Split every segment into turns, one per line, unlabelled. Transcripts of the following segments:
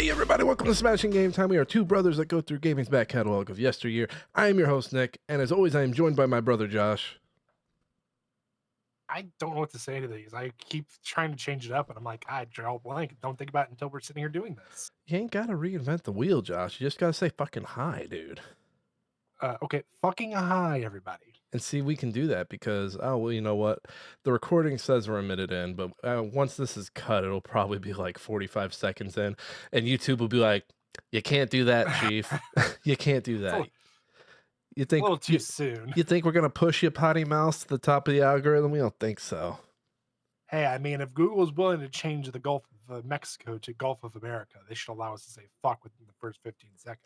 Hey everybody, welcome to Smashing Game Time. We are two brothers that go through gaming's back catalog of yesteryear. I am your host, Nick, and as always, I am joined by my brother, Josh.
I don't know what to say to these. I keep trying to change it up, and I'm like, I draw a blank. Don't think about it until we're sitting here doing this.
You ain't gotta reinvent the wheel, Josh. You just gotta say fucking hi, dude.
Okay, fucking hi, everybody.
And see, we can do that because, oh, well, you know what? The recording says we're a minute in, but once this is cut, it'll probably be like 45 seconds in, and YouTube will be like, you can't do that, Chief. You can't do
It's
that. You
a
think
little too soon.
you think we're gonna push you potty mouse to the top of the algorithm? We don't think so.
Hey, I mean, if Google is willing to change the Gulf of Mexico to Gulf of America, they should allow us to say fuck within the first 15 seconds.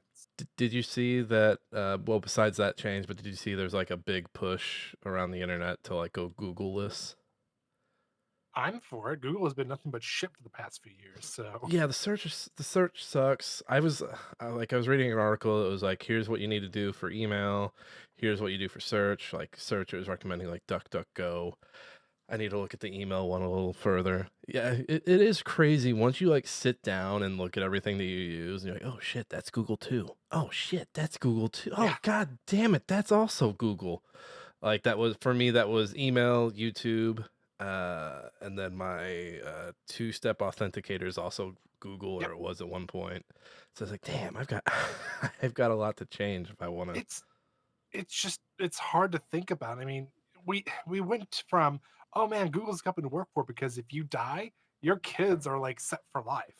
Did you see that? Well, besides that change, but did you see there's like a big push around the internet to like go Google-less?
I'm for it. Google has been nothing but shit for the past few years. So,
Yeah, the search sucks. I was reading an article. It was like, here's what you need to do for email. Here's what you do for search. Like search, it was recommending like DuckDuckGo. I need to look at the email one a little further. Yeah, it is crazy. Once you like sit down and look at everything that you use, and you're like, oh shit, that's Google too. Oh shit, that's Google too. Oh
yeah,
god damn it, that's also Google. Like that was for me, that was email, YouTube, and then my two-step authenticator is also Google, or
yep.
it was at one point. So it's like, damn, I've got I've got a lot to change if I want to.
It's it's hard to think about. I mean, we went from, oh man, Google's got to work for, because if you die, your kids are like set for life,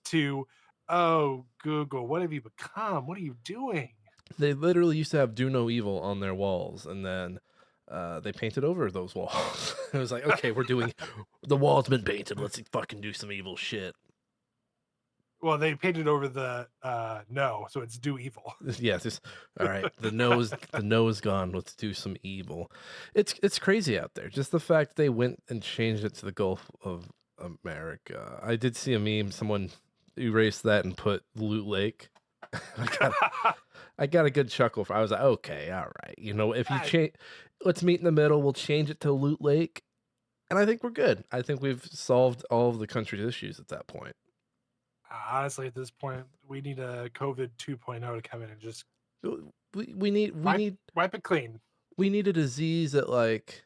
to, oh Google, what have you become? What are you doing?
They literally used to have "Do No Evil" on their walls, and then they painted over those walls. It was like, okay, we're doing the wall's been painted. Let's fucking do some evil shit.
Well, they painted over the no, so it's do evil.
Yes, it's all right. The nose gone. Let's do some evil. It's crazy out there. Just the fact they went and changed it to the Gulf of America. I did see a meme. Someone erased that and put Loot Lake. I got I got a good chuckle for. I was like, okay, all right. You know, if you
I,
change, let's meet in the middle. We'll change it to Loot Lake, and I think we're good. I think we've solved all of the country's issues at that point.
honestly, at this point, we need a COVID 2.0 to come in and just
We
wipe
need
wipe it clean.
we need a disease that like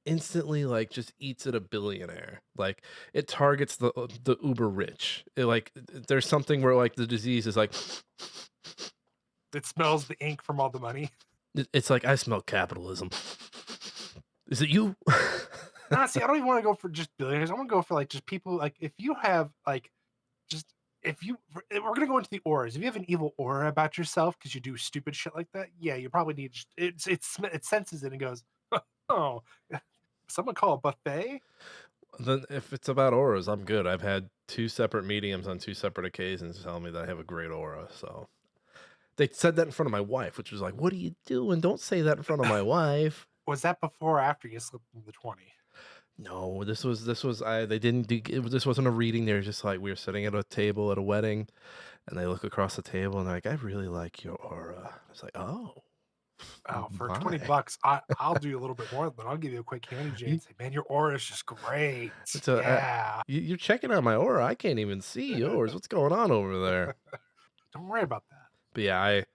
instantly like just eats at a billionaire. Like it targets the uber rich. There's something where like the disease is like
It smells the ink from all the money.
it's like I smell capitalism. Is it you?
Honestly, I don't even want to go for just billionaires. I want to go for like just people, like if you have like just if you we're gonna go into the auras. If you have an evil aura about yourself because you do stupid shit like that, yeah, you probably need it senses it and goes, oh, someone call a buffet.
Then if it's about auras, I'm good. I've had two separate mediums on two separate occasions tell me that I have a great aura. So they said that in front of my wife, which was like, "What are you doing? Don't say that in front of my wife."
Was that before or after you slipped into the 20?
No, this was I. They didn't do. This wasn't a reading. They were just like we were sitting at a table at a wedding, and they look across the table and they're like, "I really like your aura." I was like, "Oh,
Oh, for 20
my."
bucks, I'll do a little bit more, but I'll give you a quick handy J
You,
and say, man, your aura is just great.
so
Yeah.
you're checking out my aura. I can't even see yours. What's going on over there?
Don't worry about that.
But yeah, I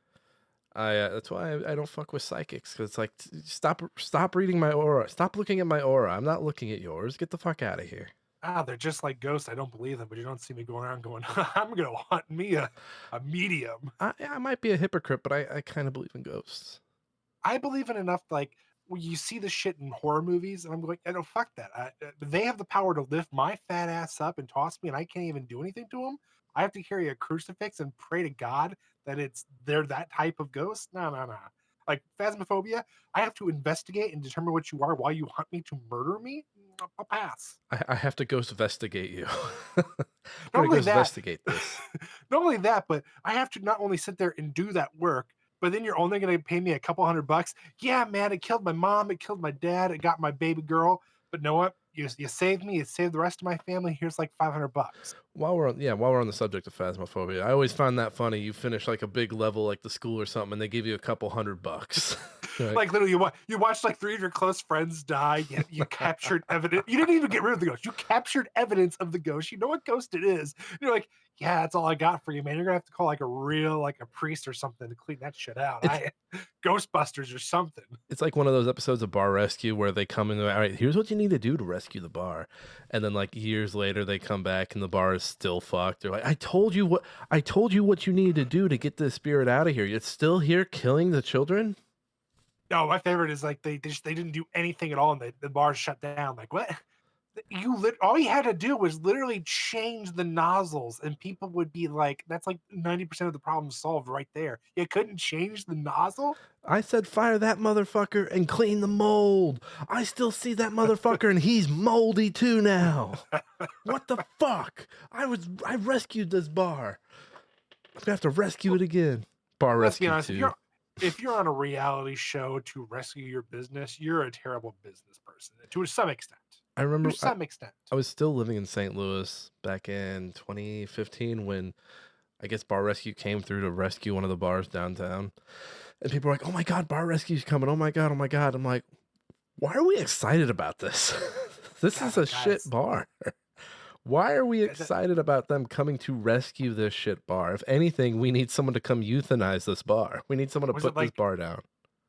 that's why I don't fuck with psychics because it's like stop reading my aura. Stop looking at my aura. I'm not looking at yours. Get the fuck out of here.
Ah, they're just like ghosts. I don't believe them, but you don't see me going around going, I'm gonna hunt me a medium.
I might be a hypocrite, but I kind of believe in ghosts.
I believe in enough, like when you see the shit in horror movies, and I'm going, I don't fuck that. They have the power to lift my fat ass up and toss me, and I can't even do anything to them. I have to carry a crucifix and pray to God that they're that type of ghost. No, no, no. Like phasmophobia, I have to investigate and determine what you are while you hunt me to murder me. I'll pass.
I have to ghost investigate you. I'm
Not
gonna
only
ghost
that,
investigate this.
not only that, but I have to not only sit there and do that work, but then you're only going to pay me a couple $100. Yeah, man, it killed my mom, it killed my dad, it got my baby girl. But know what? You saved me, it saved the rest of my family. Here's like $500.
While we're on the subject of phasmophobia, I always find that funny. You finish like a big level like the school or something, and they give you a couple $100. Like,
Like literally, you watched like three of your close friends die. You captured evidence. You didn't even get rid of the ghost. You captured evidence of the ghost. You know what ghost it is. You're like, yeah, that's all I got for you, man. You're gonna have to call like a real like a priest or something to clean that shit out.
It's
I Ghostbusters or something.
it's like one of those episodes of Bar Rescue where they come in, all right, here's what you need to do to rescue the bar. And then like years later they come back and the bar is still fucked. They're like, I told you what you needed to do to get this spirit out of here. It's still here killing the children.
No, my favorite is like they didn't do anything at all and the bar shut down. Like what? All you had to do was literally change the nozzles and people would be like, that's like 90% of the problem solved right there. You couldn't change the nozzle?
I said fire that motherfucker and clean the mold. I still see that motherfucker and he's moldy too now. What the fuck? I rescued this bar. I'm gonna have to rescue it again. Bar
Let's be
Rescue
honest,
2.
if you're on a reality show to rescue your business, you're a terrible business person to some extent.
I
To
remember
some extent.
I was still living in St. Louis back in 2015 when I guess Bar Rescue came through to rescue one of the bars downtown. And people were like, "Oh my god, Bar Rescue's coming. Oh my god, oh my god." I'm like, "Why are we excited about this? This
God,
is a shit
guys,
bar. Why are we
is it-
excited about them coming to rescue this shit bar? If anything, we need someone to come euthanize this bar. We need someone to
was it
put this
like
bar down."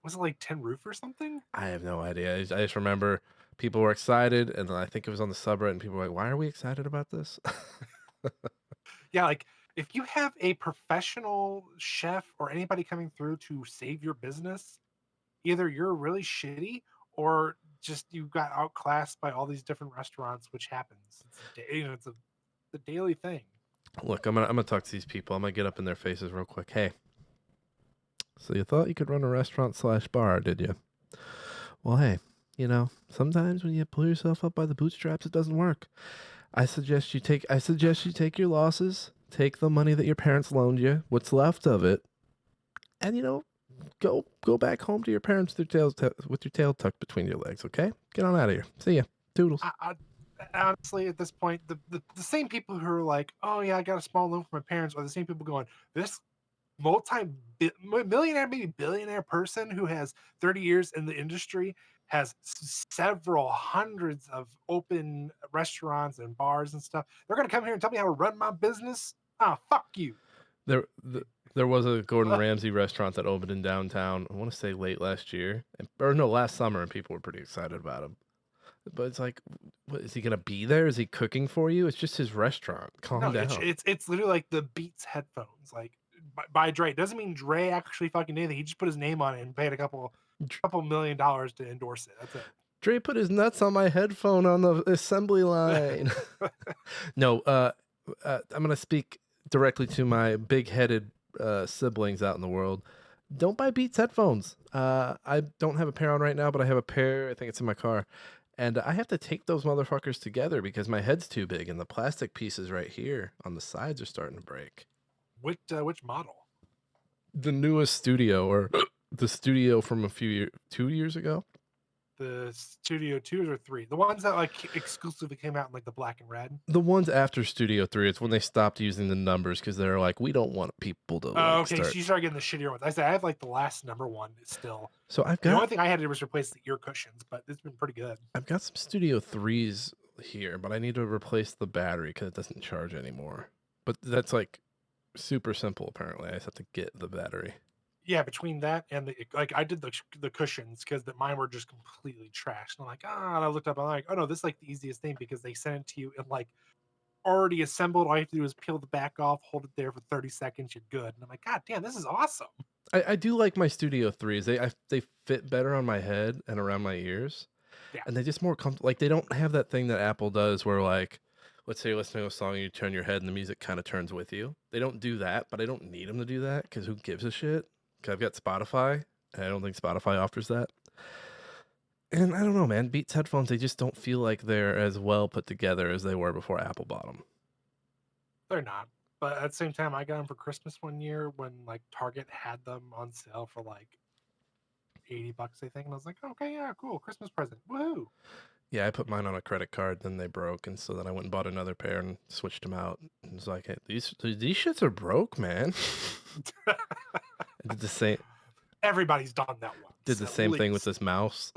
was it like Tin Roof or something?
I have no idea. I just remember people were excited, and then I think it was on the subreddit, and people were like, "Why are we excited about this?"
Yeah, like if you have a professional chef or anybody coming through to save your business, either you're really shitty or just you got outclassed by all these different restaurants, which happens. It's a daily thing.
Look, I'm gonna talk to these people. I'm gonna get up in their faces real quick. Hey, so you thought you could run a restaurant slash bar, did you? Well, hey, sometimes when you pull yourself up by the bootstraps, it doesn't work. I suggest you take your losses, take the money that your parents loaned you, what's left of it, and go back home to your parents with your tail tucked between your legs, okay? Get on out of here. See ya. Toodles.
Honestly, at this point, the same people who are like, "Oh yeah, I got a small loan from my parents," are the same people going, "This millionaire, maybe billionaire person who has 30 years in the industry has several hundreds of open restaurants and bars and stuff. They're gonna come here and tell me how to run my business. Ah, fuck you."
There, there was a Gordon
Ugh.
Ramsay restaurant that opened in downtown. I want to say late last year, or no, last summer, and people were pretty excited about him. But it's like, what, is he gonna be there? Is he cooking for you? It's just his restaurant.
No,
Calm down.
it's literally like the Beats headphones, like by Dre. It doesn't mean Dre actually fucking did anything. He just put his name on it and paid a couple $1 million to endorse it. That's it.
Dre put his nuts on my headphone on the assembly line. No, I'm gonna speak directly to my big-headed siblings out in the world. Don't buy Beats headphones. I don't have a pair on right now, but I have a pair. I think it's in my car, and I have to take those motherfuckers together because my head's too big, and the plastic pieces right here on the sides are starting to break.
Which model?
The newest studio, or the studio from 2 years ago.
The Studio 2s or 3? The ones that like exclusively came out in like the black and red.
The ones after Studio 3, it's when they stopped using the numbers because they're like, we don't want people to
Oh,
like
okay.
start.
So you start getting the shittier ones. I said I have like the last number one still.
So
The only thing I had to do was replace the ear cushions, but it's been pretty good.
I've got some Studio 3s here, but I need to replace the battery because it doesn't charge anymore. But that's like super simple apparently. I just have to get the battery.
Yeah, between that and like I did the cushions because mine were just completely trashed. And I'm like, and I looked up, I'm like, oh no, this is like the easiest thing because they sent it to you in like already assembled. All you have to do is peel the back off, hold it there for 30 seconds, you're good. And I'm like, God damn, this is awesome.
I do like my Studio 3s. They fit better on my head and around my ears.
Yeah.
And they just more comfortable. Like they don't have that thing that Apple does where like, let's say you're listening to a song and you turn your head and the music kind of turns with you. They don't do that, but I don't need them to do that because who gives a shit? Because I've got Spotify and I don't think Spotify offers that. And I don't know, man. Beats headphones, they just don't feel like they're as well put together as they were before Apple bought them.
They're not. But at the same time, I got them for Christmas one year when like Target had them on sale for like $80, I think. And I was like, okay, yeah, cool. Christmas present. Woohoo.
Yeah, I put mine on a credit card, then they broke, and so then I went and bought another pair and switched them out. And it was like, hey, these shits are broke, man. I did the same.
Everybody's done that once.
Did the same thing with this mouse.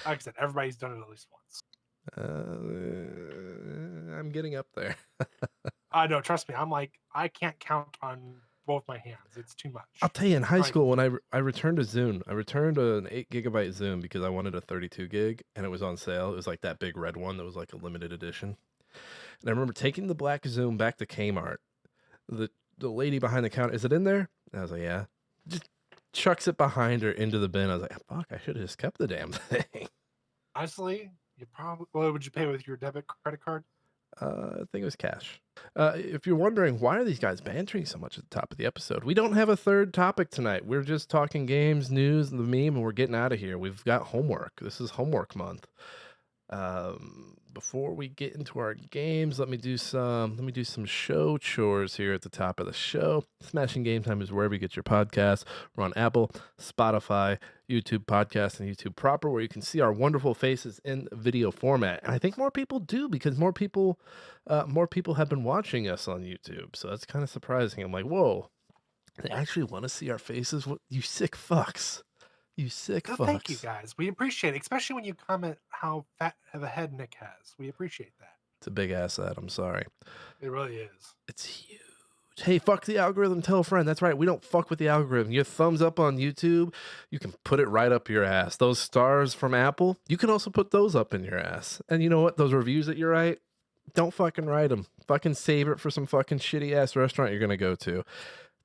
Like I said, everybody's done it at least once.
I'm getting up there.
No, trust me. I'm like, I can't count on both my hands. It's too
I'll
much.
tell you, in high
Like,
school, when I returned a Zune, I returned an 8 GB Zune because I wanted a 32 gig, and it was on sale. It was like that big red one that was like a limited edition. And I remember taking the black Zune back to Kmart. The lady behind the counter, is it in there? And I was like, yeah. Just chucks it behind her into the bin. I was like, fuck, I should have just kept the damn thing.
honestly, you probably, what would you pay with your debit credit card?
I think it was cash. If you're wondering why are these guys bantering so much at the top of the episode, we don't have a third topic tonight. We're just talking games, news, and the meme, and we're getting out of here. We've got homework. This is homework month. Before we get into our games, let me do some show chores here at the top of the show. Smashing Game Time is wherever you get your podcasts. We're on Apple, Spotify, YouTube Podcast, and YouTube Proper, where you can see our wonderful faces in video format. And I think more people do because more people have been watching us on YouTube. So that's kind of surprising. I'm like, whoa, they actually want to see our faces? What, you sick fucks. You sick
So thank you
fucks.
guys. We appreciate it, especially when you comment how fat of a head Nick has. We appreciate that.
It's a big asset. I'm sorry.
It really is.
It's huge. Hey, fuck the algorithm. Tell a friend. That's right. We don't fuck with the algorithm. You thumbs up on YouTube, you can put it right up your ass. Those stars from Apple, you can also put those up in your ass. And you know what? Those reviews that you write, don't fucking write them. Fucking save it for some fucking shitty ass restaurant you're gonna go to.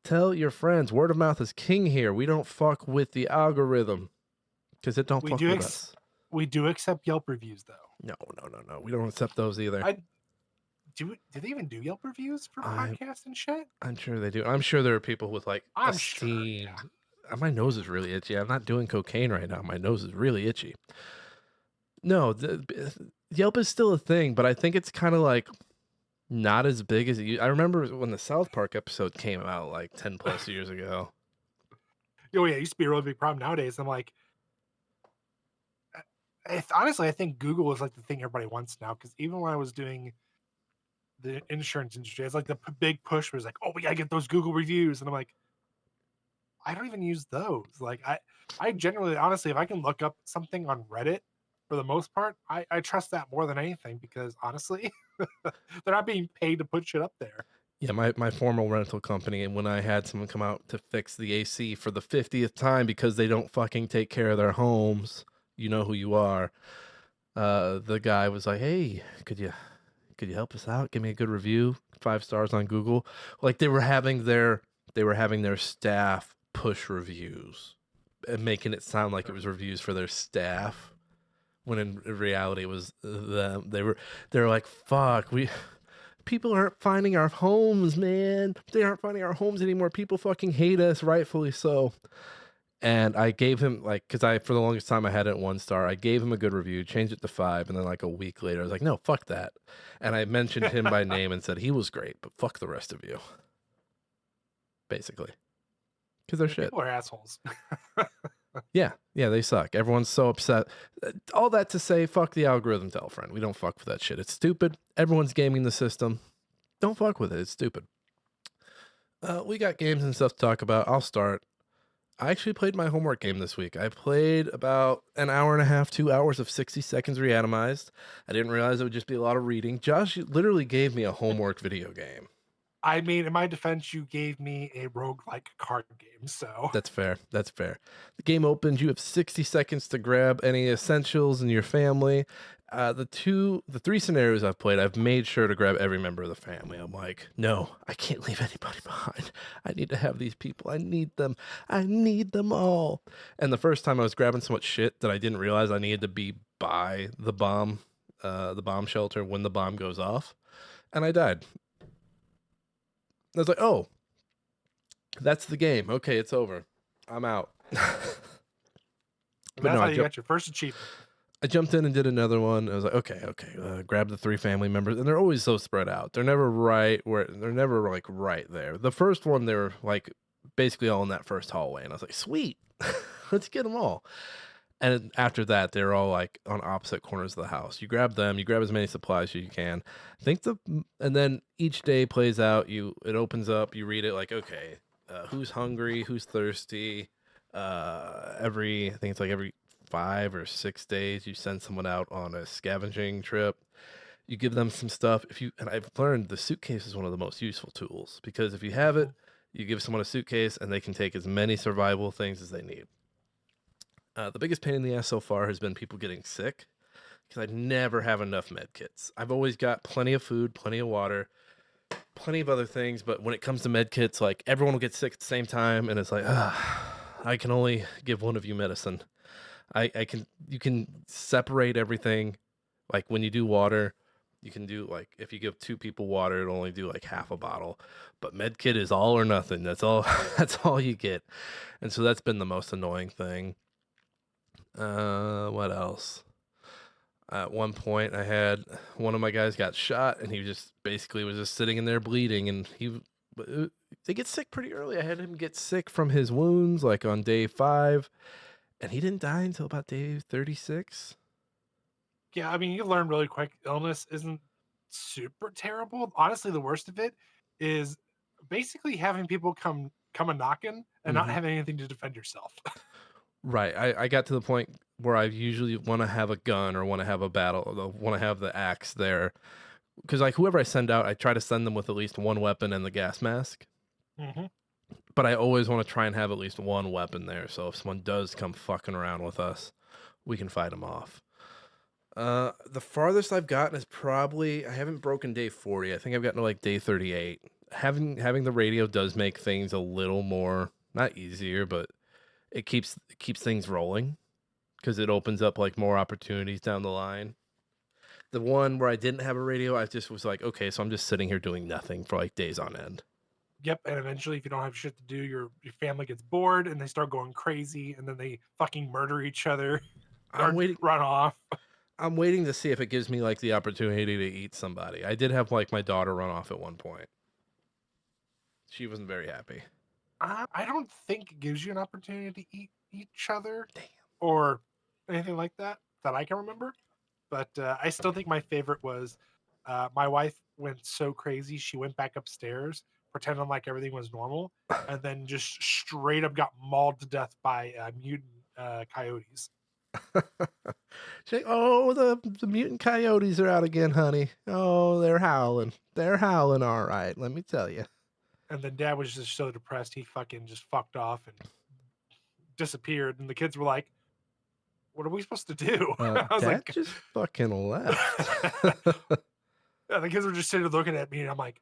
Tell your friends. Word of mouth is king here. We don't fuck with the algorithm because it don't
We
fuck
do
with us.
we do accept Yelp reviews though.
No, no, no, no. We don't accept those either.
I do they even do Yelp reviews for
I
podcasts and shit?
I'm sure they do. I'm sure there are people with like
I'm sure, yeah.
esteemed. My nose is really itchy. I'm not doing cocaine right now. My nose is really itchy. No, Yelp is still a thing, but I think it's kind of like not as big as I remember when the South Park episode came out like 10 plus years ago.
Oh yeah, it used to be a really big problem. Nowadays, I'm like, honestly, I think Google is like the thing everybody wants now. Because even when I was doing the insurance industry, it's like the big push was like, oh, we gotta get those Google reviews, and I'm like, I don't even use those. Like, I generally, honestly, if I can look up something on Reddit, for the most part, I trust that more than anything because honestly, they're not being paid to put shit up there.
Yeah, my formal rental company, and when I had someone come out to fix the AC for the 50th time because they don't fucking take care of their homes, you know who you are. The guy was like, "Hey, could you help us out? Give me a good review, 5 stars on Google." Like they were having their staff push reviews and making it sound like it was reviews for their staff, when in reality it was them. They were like, "Fuck, we." People aren't finding our homes, man. They aren't finding our homes anymore. People fucking hate us, rightfully so. And I gave him like, because for the longest time I had it at 1 star. I gave him a good review, changed it to 5, and then like a week later, I was like, no, fuck that. And I mentioned him by name and said he was great, but fuck the rest of you, basically, because they're shit.
People are assholes.
Yeah, they suck. Everyone's so upset. All that to say, fuck the algorithm, tell a friend. We don't fuck with that shit. It's stupid. Everyone's gaming the system. Don't fuck with it. It's stupid. We got games and stuff to talk about. I'll start. I actually played my homework game this week. I played about an hour and a half, 2 hours of 60 seconds Reatomized. I didn't realize it would just be a lot of reading. Josh literally gave me a homework video game.
I mean, in my defense, you gave me a roguelike card game, so
That's fair. That's fair. The game opens. You have 60 seconds to grab any essentials in your family. The 3 scenarios I've played, I've made sure to grab every member of the family. I'm like, no, I can't leave anybody behind. I need to have these people. I need them. I need them all. And the first time I was grabbing so much shit that I didn't realize I needed to be by the bomb shelter when the bomb goes off. And I died. I was like, oh, that's the game. Okay, it's over. I'm out.
that's
no,
how you got your first achievement.
I jumped in and did another one. I was like, okay, grab the 3 family members, and they're always so spread out. They're never they're never like right there. The first one, they were like basically all in that first hallway, and I was like, sweet, let's get them all. And after that, they're all like on opposite corners of the house. You grab them, you grab as many supplies as you can. And then each day plays out. It opens up. You read it like, okay, who's hungry, who's thirsty. I think it's like every 5 or 6 days, you send someone out on a scavenging trip. You give them some stuff. And I've learned the suitcase is one of the most useful tools because if you have it,
Mhm.
you give someone a suitcase and they can take as many survival things as they need. The biggest pain in the ass so far has been people getting sick because I never have enough med kits. I've always got plenty of food, plenty of water, plenty of other things, but when it comes to med kits, like everyone will get sick at the same time, and it's like, I can only give one of you medicine. I can you can separate everything. Like when you do water, you can do like if you give two people water, it'll only do like half a bottle. But med kit is all or nothing. That's all that's all you get. And so that's been the most annoying thing. What else? At one point, I had one of my guys got shot, and he just basically was just sitting in there bleeding, and they get sick pretty early. I had him get sick from his wounds, like on day 5, and he didn't die until about day 36.
Yeah, I mean, you learn really quick. Illness isn't super terrible. Honestly, the worst of it is basically having people come a knocking and not
Hmm.
having anything to defend yourself.
Right. I got to the point where I usually want to have a gun or want to have a battle, or want to have the axe there, because like whoever I send out, I try to send them with at least one weapon and the gas mask.
Hmm.
But I always want to try and have at least one weapon there, so if someone does come fucking around with us, we can fight them off. The farthest I've gotten is probably I haven't broken day 40. I think I've gotten to like day 38. Having the radio does make things a little more not easier, but it keeps things rolling because it opens up like more opportunities down the line. The one where I didn't have a radio, I just was like, okay, so I'm just sitting here doing nothing for like days on end.
Yep, and eventually, if you don't have shit to do, your family gets bored and they start going crazy, and then they fucking murder each other
I'm
or
waiting.
run off.
I'm waiting to see if it gives me like the opportunity to eat somebody. I did have like my daughter run off at one point. She wasn't very happy.
I don't think it gives you an opportunity to eat each other
Damn.
or anything like that that I can remember. But I still think my favorite was my wife went so crazy she went back upstairs pretending like everything was normal, and then just straight up got mauled to death by mutant coyotes.
She's like, oh, the mutant coyotes are out again, honey. Oh, they're howling. They're howling, all right. Let me tell you.
And then dad was just so depressed he fucking just fucked off and disappeared. And the kids were like, "What are we supposed to do?" I was
Dad
like,
just fucking left.
yeah, the kids were just sitting there looking at me, and I'm like,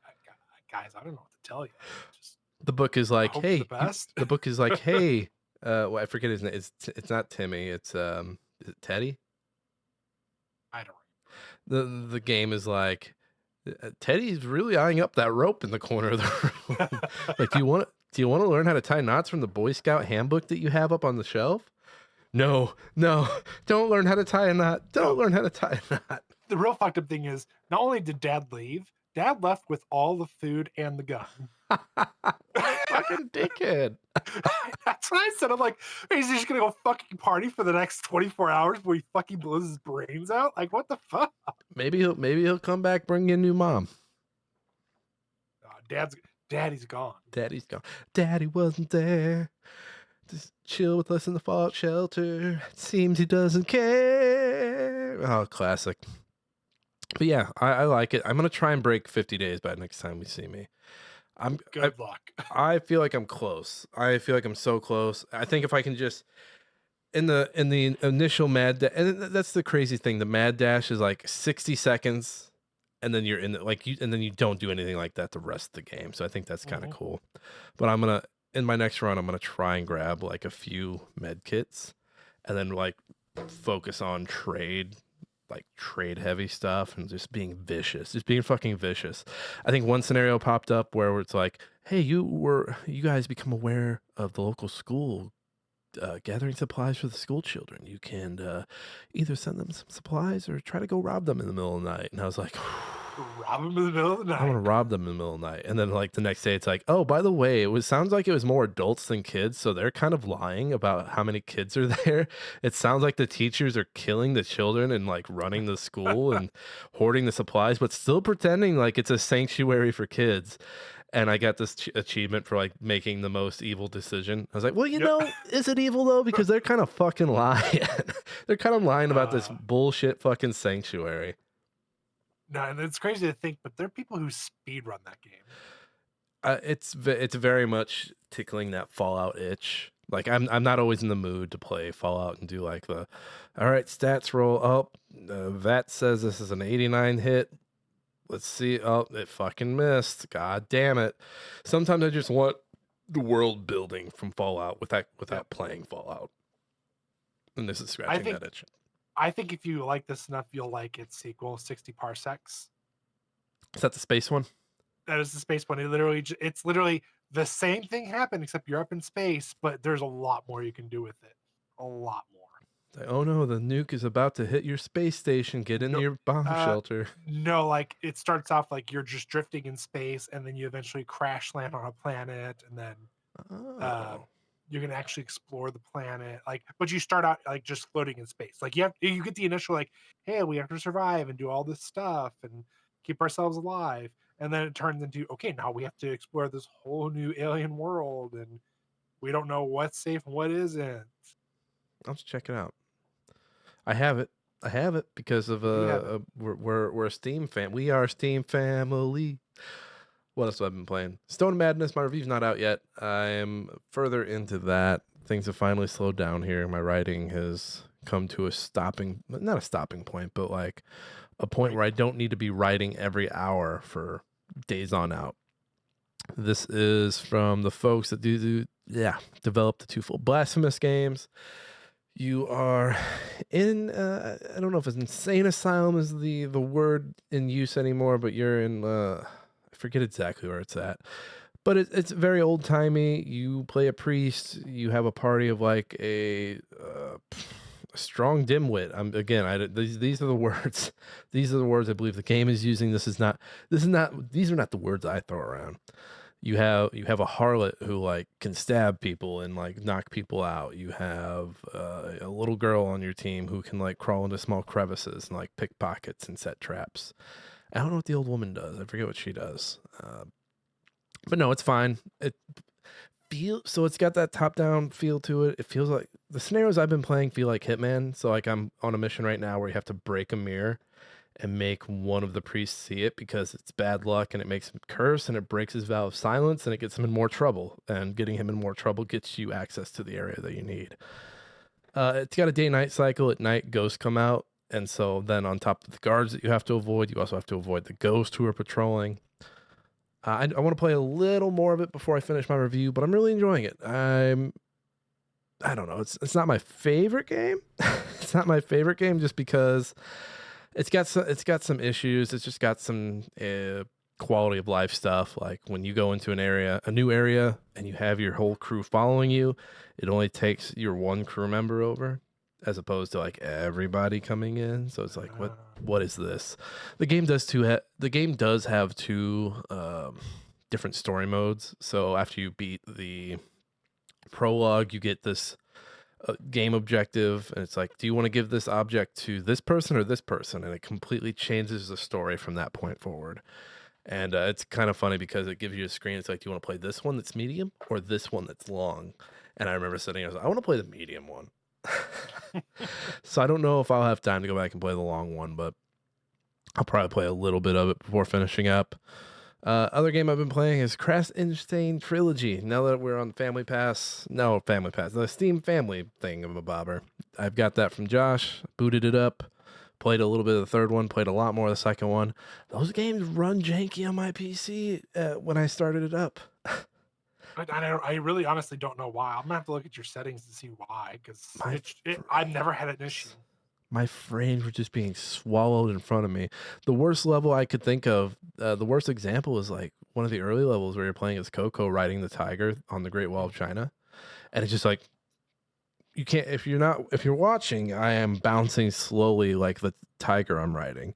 guys, I don't know what to tell you. Just
The book is like,
hope for the
hey,
best.
the book is like, hey, well, I forget his name. It's not Timmy. It's is it Teddy?
I don't.
The game is like, Teddy's really eyeing up that rope in the corner of the room. Like, do you want to learn how to tie knots from the Boy Scout handbook that you have up on the shelf? No, no, don't learn how to tie a knot. Don't
No,
learn how to tie a knot.
the real fucked up thing is not only did dad leave, dad left with all the food and the gun.
What a fucking dickhead.
That's what I said. I'm like, is he just gonna go fucking party for the next 24 hours before he fucking blows his brains out? Like, what the fuck?
Maybe he'll come back, bring you a new mom.
Daddy's gone.
Daddy's gone. Daddy wasn't there. Just chill with us in the fallout shelter. It seems he doesn't care. Oh, classic. But yeah, I like it. I'm gonna try and break 50 days by next time we see me. I'm I,
Good luck.
I feel like I'm close. I feel like I'm so close. I think if I can just in the initial and that's the crazy thing. The mad dash is like 60 seconds, and then you're in the like you and then you don't do anything like that the rest of the game. So I think that's kind of
Mhm.
cool. But I'm gonna in my next run, I'm gonna try and grab like a few med kits, and then like focus on trade heavy stuff and just being vicious, just being fucking vicious. I think one scenario popped up where it's like, hey, you guys become aware of the local school gathering supplies for the school children. You can either send them some supplies or try to go rob them in the middle of the night. And I was like,
Rob him in the middle of the
I want
night.
to rob them in the middle of the night. And then like the next day, it's like, oh, by the way, sounds like it was more adults than kids, so they're kind of lying about how many kids are there. It sounds like the teachers are killing the children and like running the school and hoarding the supplies, but still pretending like it's a sanctuary for kids. And I got this achievement for like making the most evil decision. I was like, well,
Yep.
is it evil though? Because they're kind of fucking lying. They're kind of lying about this
Uh,
bullshit fucking sanctuary.
No, and it's crazy to think, but there are people who speed run that game.
It's very much tickling that Fallout itch. Like I'm not always in the mood to play Fallout and do like the, all right, stats roll. Oh, that says this is an 89 hit. Let's see. Oh, it fucking missed. God damn it. Sometimes I just want the world building from Fallout
Yep.
without playing Fallout. And this is
I
scratching
think
that itch.
I think if you like this enough, you'll like its sequel, 60 Parsecs.
Is that the space one?
That is the space one. It's literally the same thing happened, except you're up in space, but there's a lot more you can do with it. A lot more.
Like, oh no, the nuke is about to hit your space station. Get into
No,
your bomb
uh,
shelter.
no, like it starts off like you're just drifting in space, and then you eventually crash land on a planet, and then uh,
Oh.
you're gonna actually explore the planet. Like, but you start out like just floating in space. Like you get the initial like, hey, we have to survive and do all this stuff and keep ourselves alive, and then it turns into okay, now we have to explore this whole new alien world, and we don't know what's safe and what isn't.
I'll just check it out. I have it. I have it because of
You do have it.
we're a Steam fan. We are Steam family. What else have I been playing? Stone Madness. My review's not out yet. I am further into that. Things have finally slowed down here. My writing has come to a stopping, not a stopping point, but like a point
Point.
where I don't need to be writing every hour for days on out. This is from the folks that develop the two full Blasphemous games. You are in I don't know if it's insane asylum is the word in use anymore, but you're in I forget exactly where it's at. But it's very old timey. You play a priest. You have a party of like a strong dimwit. Again, these are the words. These are the words I believe the game is using. These are not the words I throw around. You have a harlot who like can stab people and like knock people out. You have a little girl on your team who can like crawl into small crevices and like pick pockets and set traps. I don't know what the old woman does. I forget what she does. But no, it's fine. It's got that top down feel to it. It feels like the scenarios I've been playing feel like Hitman. So like I'm on a mission right now where you have to break a mirror and make one of the priests see it because it's bad luck and it makes him curse and it breaks his vow of silence and it gets him in more trouble. And getting him in more trouble gets you access to the area that you need. It's got a day-night cycle. At night, ghosts come out. And so then on top of the guards that you have to avoid, you also have to avoid the ghosts who are patrolling. I want to play a little more of it before I finish my review, but I'm really enjoying it. I don't know. It's not my favorite game. It's not my favorite game just because it's got some issues. It's just got some quality of life stuff. Like when you go into a new area, and you have your whole crew following you, it only takes your one crew member over, as opposed to like everybody coming in. So it's like, what is this? The game does have two different story modes. So after you beat the prologue, you get this game objective, and it's like, do you want to give this object to this person or this person? And it completely changes the story from that point forward. And it's kind of funny because it gives you a screen. It's like, do you want to play this one that's medium or this one that's long? And I remember sitting, I was like, I want to play the medium one. So I don't know if I'll have time to go back and play the long one, but I'll probably play a little bit of it before finishing up. Other game I've been playing is Crash Insane Trilogy. Now that we're on Family Pass, the Steam Family thing of a bobber. I've got that from Josh, booted it up, played a little bit of the third one, played a lot more of the second one. Those games run janky on my PC when I started it up.
I really honestly don't know why. I'm gonna have to look at your settings to see why, because
My
I've never had an issue.
frames. My frames were just being swallowed in front of me. The worst level I could think of, the worst example is like one of the early levels where you're playing as Coco riding the tiger on the Great Wall of China. And it's just like, you can't, if you're watching, I am bouncing slowly like the tiger I'm riding.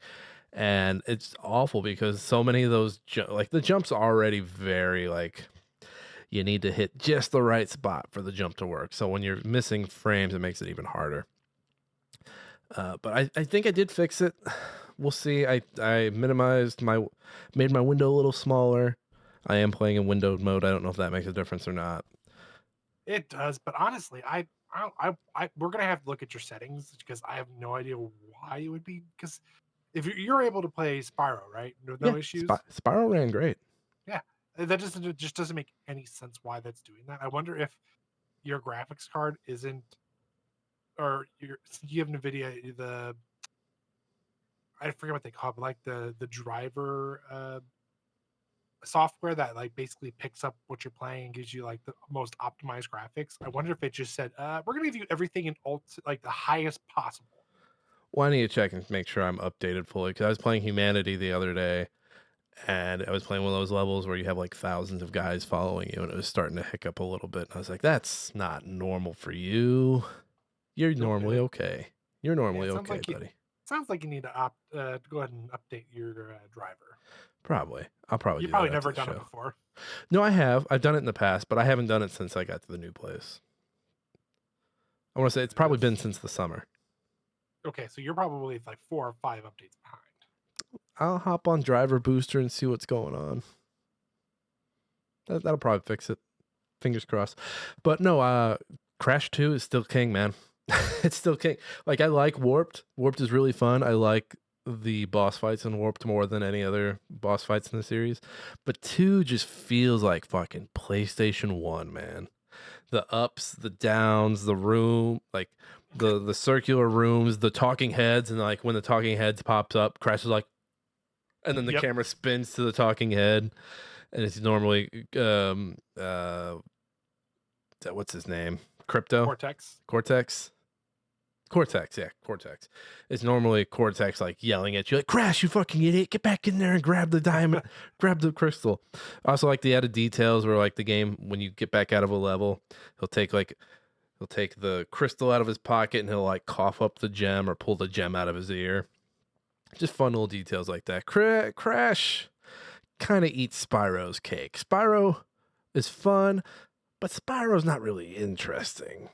And it's awful because so many of those, like the jumps are already very like, you need to hit just the right spot for the jump to work. So when you're missing frames, it makes it even harder. But I think I did fix it. We'll see. I made my window a little smaller. I am playing in windowed mode. I don't know if that makes a difference or not.
It does, but honestly, we're gonna have to look at your settings because I have no idea why it would be. Because if you're able to play Spyro, right? With
Yeah,
no issues.
Spiral ran great.
Yeah, that doesn't it just doesn't make any sense why that's doing that. I wonder if your graphics card isn't, or your you have NVIDIA, the I forget what they call it, but like the driver software that like basically picks up what you're playing and gives you like the most optimized graphics. I wonder if it just said, we're gonna give you everything in like the highest possible.
Well, I need to check and make sure I'm updated fully because I was playing Humanity the other day, and I was playing one of those levels where you have like thousands of guys following you, and it was starting to hiccup a little bit. And I was like, "That's not normal for you. You're
Nope.
normally okay. You're
Yeah,
normally
it sounds
okay,
like
buddy."
you need to go ahead and update your driver.
Probably. I'll probably
You've
do that
probably
after
never
the
done it
show.
before.
No, I have. I've done it in the past, but I haven't done it since I got to the new place. I want to say it's probably been
That's
since the summer.
okay. So you're probably like 4 or 5 updates behind.
I'll hop on Driver Booster and see what's going on. That'll probably fix it. Fingers crossed. But no, Crash 2 is still king, man. It's still king. Like, I like Warped. Warped is really fun. I like the boss fights in Warped more than any other boss fights in the series. But 2 just feels like fucking PlayStation 1, man. The ups, the downs, the room, like the circular rooms, the talking heads, and like when the talking heads pops up, Crash is like, and then the
Yep.
camera spins to the talking head, and it's normally what's his name? Crypto?
Cortex.
Cortex? Cortex, yeah, Cortex. It's normally Cortex like yelling at you, like, Crash, you fucking idiot, get back in there and grab the diamond, grab the crystal. I also like the added details where like the game, when you get back out of a level, he'll take the crystal out of his pocket and he'll like cough up the gem or pull the gem out of his ear. Just fun little details like that. Crash kind of eats Spyro's cake. Spyro is fun, but Spyro's not really interesting.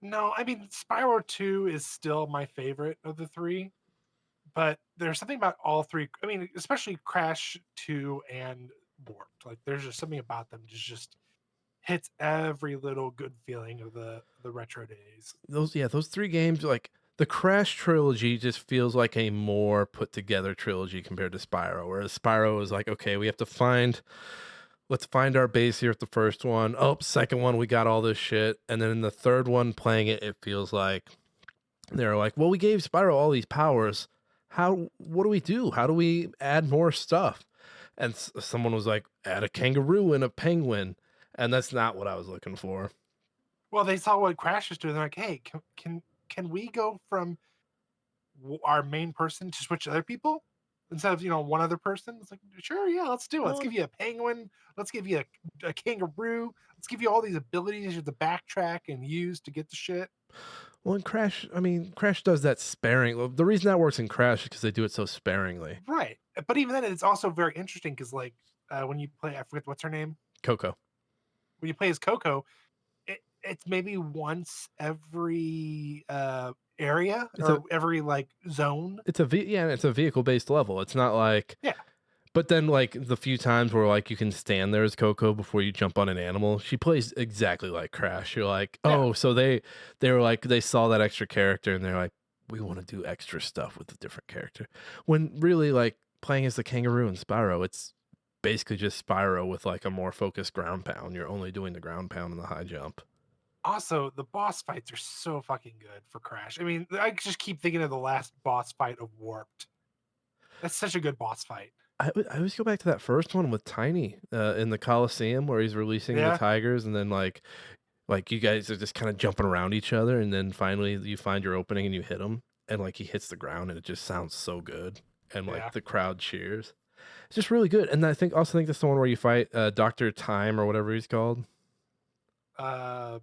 No, I mean Spyro 2 is still my favorite of the three, but there's something about all three. I mean, especially Crash 2 and Warped. Like there's just something about them just hits every little good feeling of the retro days.
Those three games, like the Crash trilogy, just feels like a more put together trilogy compared to Spyro. Whereas Spyro is like, okay, let's find our base here at the first one. Oh, second one, we got all this shit, and then in the third one, playing it, it feels like they're like, well, we gave Spyro all these powers. What do we do? How do we add more stuff? And someone was like, add a kangaroo and a penguin, and that's not what I was looking for.
Well, they saw what Crash was doing. They're like, hey, can we go from our main person to switch to other people instead of one other person? It's like, sure, yeah, let's do it. Let's
Well,
give you a penguin. Let's give you a kangaroo. Let's give you all these abilities you have to backtrack and use to get the shit.
Well, in Crash, I mean, Crash does that sparing. Well, the reason that works in Crash is because they do it so sparingly.
Right. But even then, it's also very interesting because, like, when you play, I forget what's her name.
Coco.
When you play as Coco, it's maybe once every area
It's a
or every like zone.
yeah, it's a vehicle based level. It's not like,
Yeah.
but then like the few times where like you can stand there as Coco before you jump on an animal, she plays exactly like Crash. You're like,
Yeah.
oh, so they were like they saw that extra character and they're like, we want to do extra stuff with a different character. When really like playing as the kangaroo and Spyro, it's basically just Spyro with like a more focused ground pound. You're only doing the ground pound and the high jump.
Also, the boss fights are so fucking good for Crash. I mean, I just keep thinking of the last boss fight of Warped. That's such a good boss fight.
I always go back to that first one with Tiny in the Coliseum where he's releasing the
Yeah.
tigers, and then like you guys are just kind of jumping around each other, and then finally you find your opening and you hit him, and like he hits the ground, and it just sounds so good, and like
Yeah.
the crowd cheers. It's just really good, and I think that's the one where you fight Doctor Time or whatever he's called,
Uh,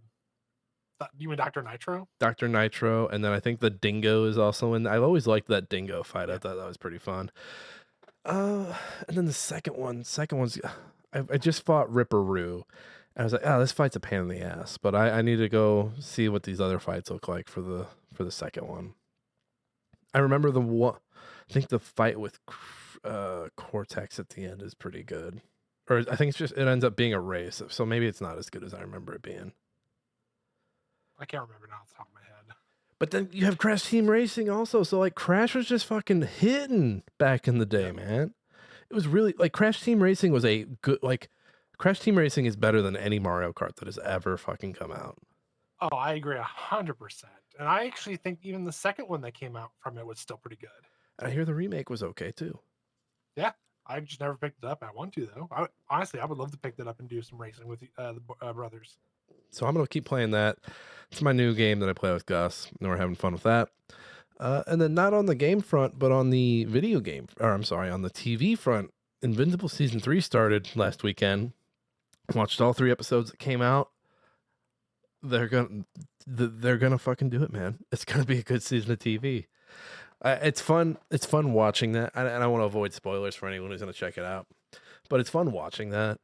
you mean Dr. Nitro?
Doctor Nitro, and then I think the Dingo is also in. I always liked that Dingo fight. I
Yeah.
thought that was pretty fun. And then the second one's, I just fought Ripperoo. And I was like, oh, this fight's a pain in the ass, but I need to go see what these other fights look like for the second one. I remember the one, I think the fight with Cortex at the end is pretty good. Or I think it ends up being a race, so maybe it's not as good as I remember it being.
I can't remember now off the top of my head.
But then you have Crash Team Racing also. So like Crash was just fucking hitting back in the day,
Yep.
man. It was really like Crash Team Racing was a good like Crash Team Racing is better than any Mario Kart that has ever fucking come out.
Oh, I agree 100%. And I actually think even the second one that came out from it was still pretty good.
And I hear the remake was okay too.
Yeah, I just never picked it up. I want to though. Honestly, I would love to pick that up and do some racing with the brothers.
So I'm gonna keep playing that. It's my new game that I play with Gus, and we're having fun with that. And then not on the game front, but on the video game, or I'm sorry, on the TV front, Invincible season 3 started last weekend. Watched all 3 episodes that came out. They're gonna fucking do it, man. It's gonna be a good season of TV. It's fun. It's fun watching that, and I want to avoid spoilers for anyone who's gonna check it out. But it's fun watching that,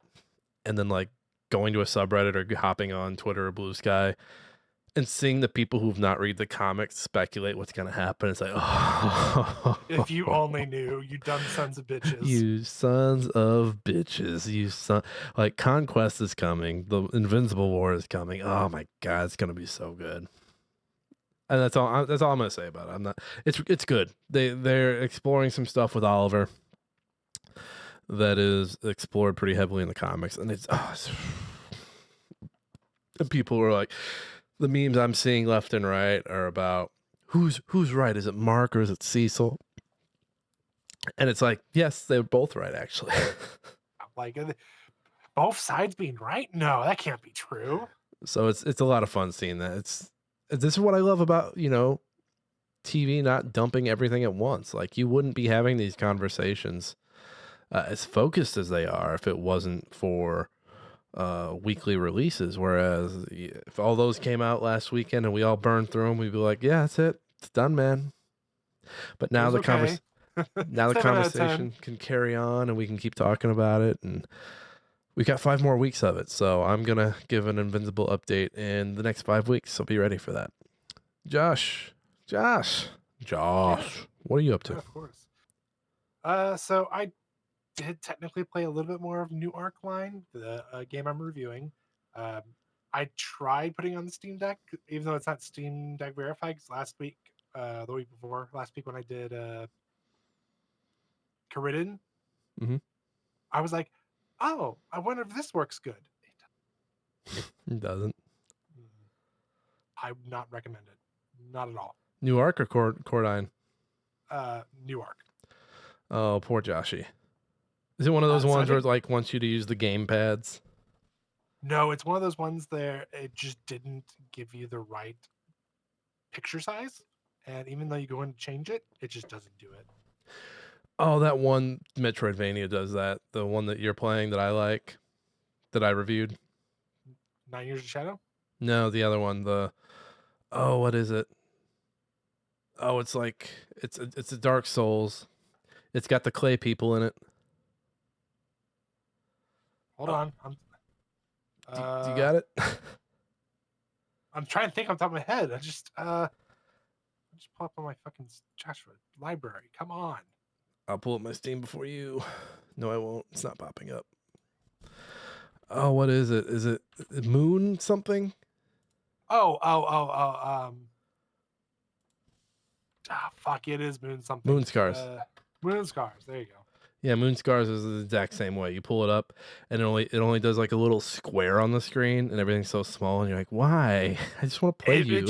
and then like going to a subreddit or hopping on Twitter or Blue Sky and seeing the people who've not read the comics speculate what's gonna happen. It's like, oh,
If you only knew, you dumb sons of bitches.
you sons of bitches, you son. Like Conquest is coming, the Invincible War is coming. Oh my god, it's gonna be so good. And that's all. That's all I'm gonna say about it. I'm not. It's good. They're exploring some stuff with Oliver that is explored pretty heavily in the comics, and and people are like, the memes I'm seeing left and right are about who's right. Is it Mark or is it Cecil? And it's like, yes, they're both right, actually.
Like both sides being right? No, that can't be true.
So it's a lot of fun seeing that. This is what I love about TV not dumping everything at once. Like you wouldn't be having these conversations as focused as they are if it wasn't for weekly releases. Whereas if all those came out last weekend and we all burned through them, we'd be like, yeah, that's it, it's done, man. But now the
Okay.
now the
7 out of 10.
conversation can carry on and we can keep talking about it, and we got 5 more weeks of it. So I'm gonna give an Invincible update in the next 5 weeks. So be ready for that. Josh, Josh,
Yeah,
what are you up to?
yeah, of course. So I did technically play a little bit more of New Arc Line, the game I'm reviewing. Um, I tried putting on the Steam Deck, even though it's not Steam Deck verified. 'Cause last week, the week before, last week when I did Caridin,
Mm-hmm.
I was like, "Oh, I wonder if this works good."
It doesn't.
Mm, I would not recommend it, not at all.
New Arc or Cordine?
New Arc.
Oh, poor Joshy. Is it one of those
So I
ones where
think
it like wants you to use the game pads?
no, it's one of those ones there. It just didn't give you the right picture size, and even though you go in to change it, it just doesn't do it.
Oh, that one Metroidvania does that. The one that you're playing that I like, that I reviewed.
9 Years of Shadow.
No, the other one. What is it? Oh, it's like it's a Dark Souls. It's got the clay people in it.
Hold
Uh,
on,
do you got it?
I'm trying to think on top of my head. I just pull up on my fucking Joshua library. Come on.
I'll pull up my Steam before you. No, I won't. It's not popping up. Oh, what is it? Is it Moon something?
Oh. Fuck! It is Moon something.
Moon Scars.
Moon Scars. There you go.
Yeah, Moon Scars is the exact same way. You pull it up, and it only does like a little square on the screen, and everything's so small, and you're like, why? I just want to play you.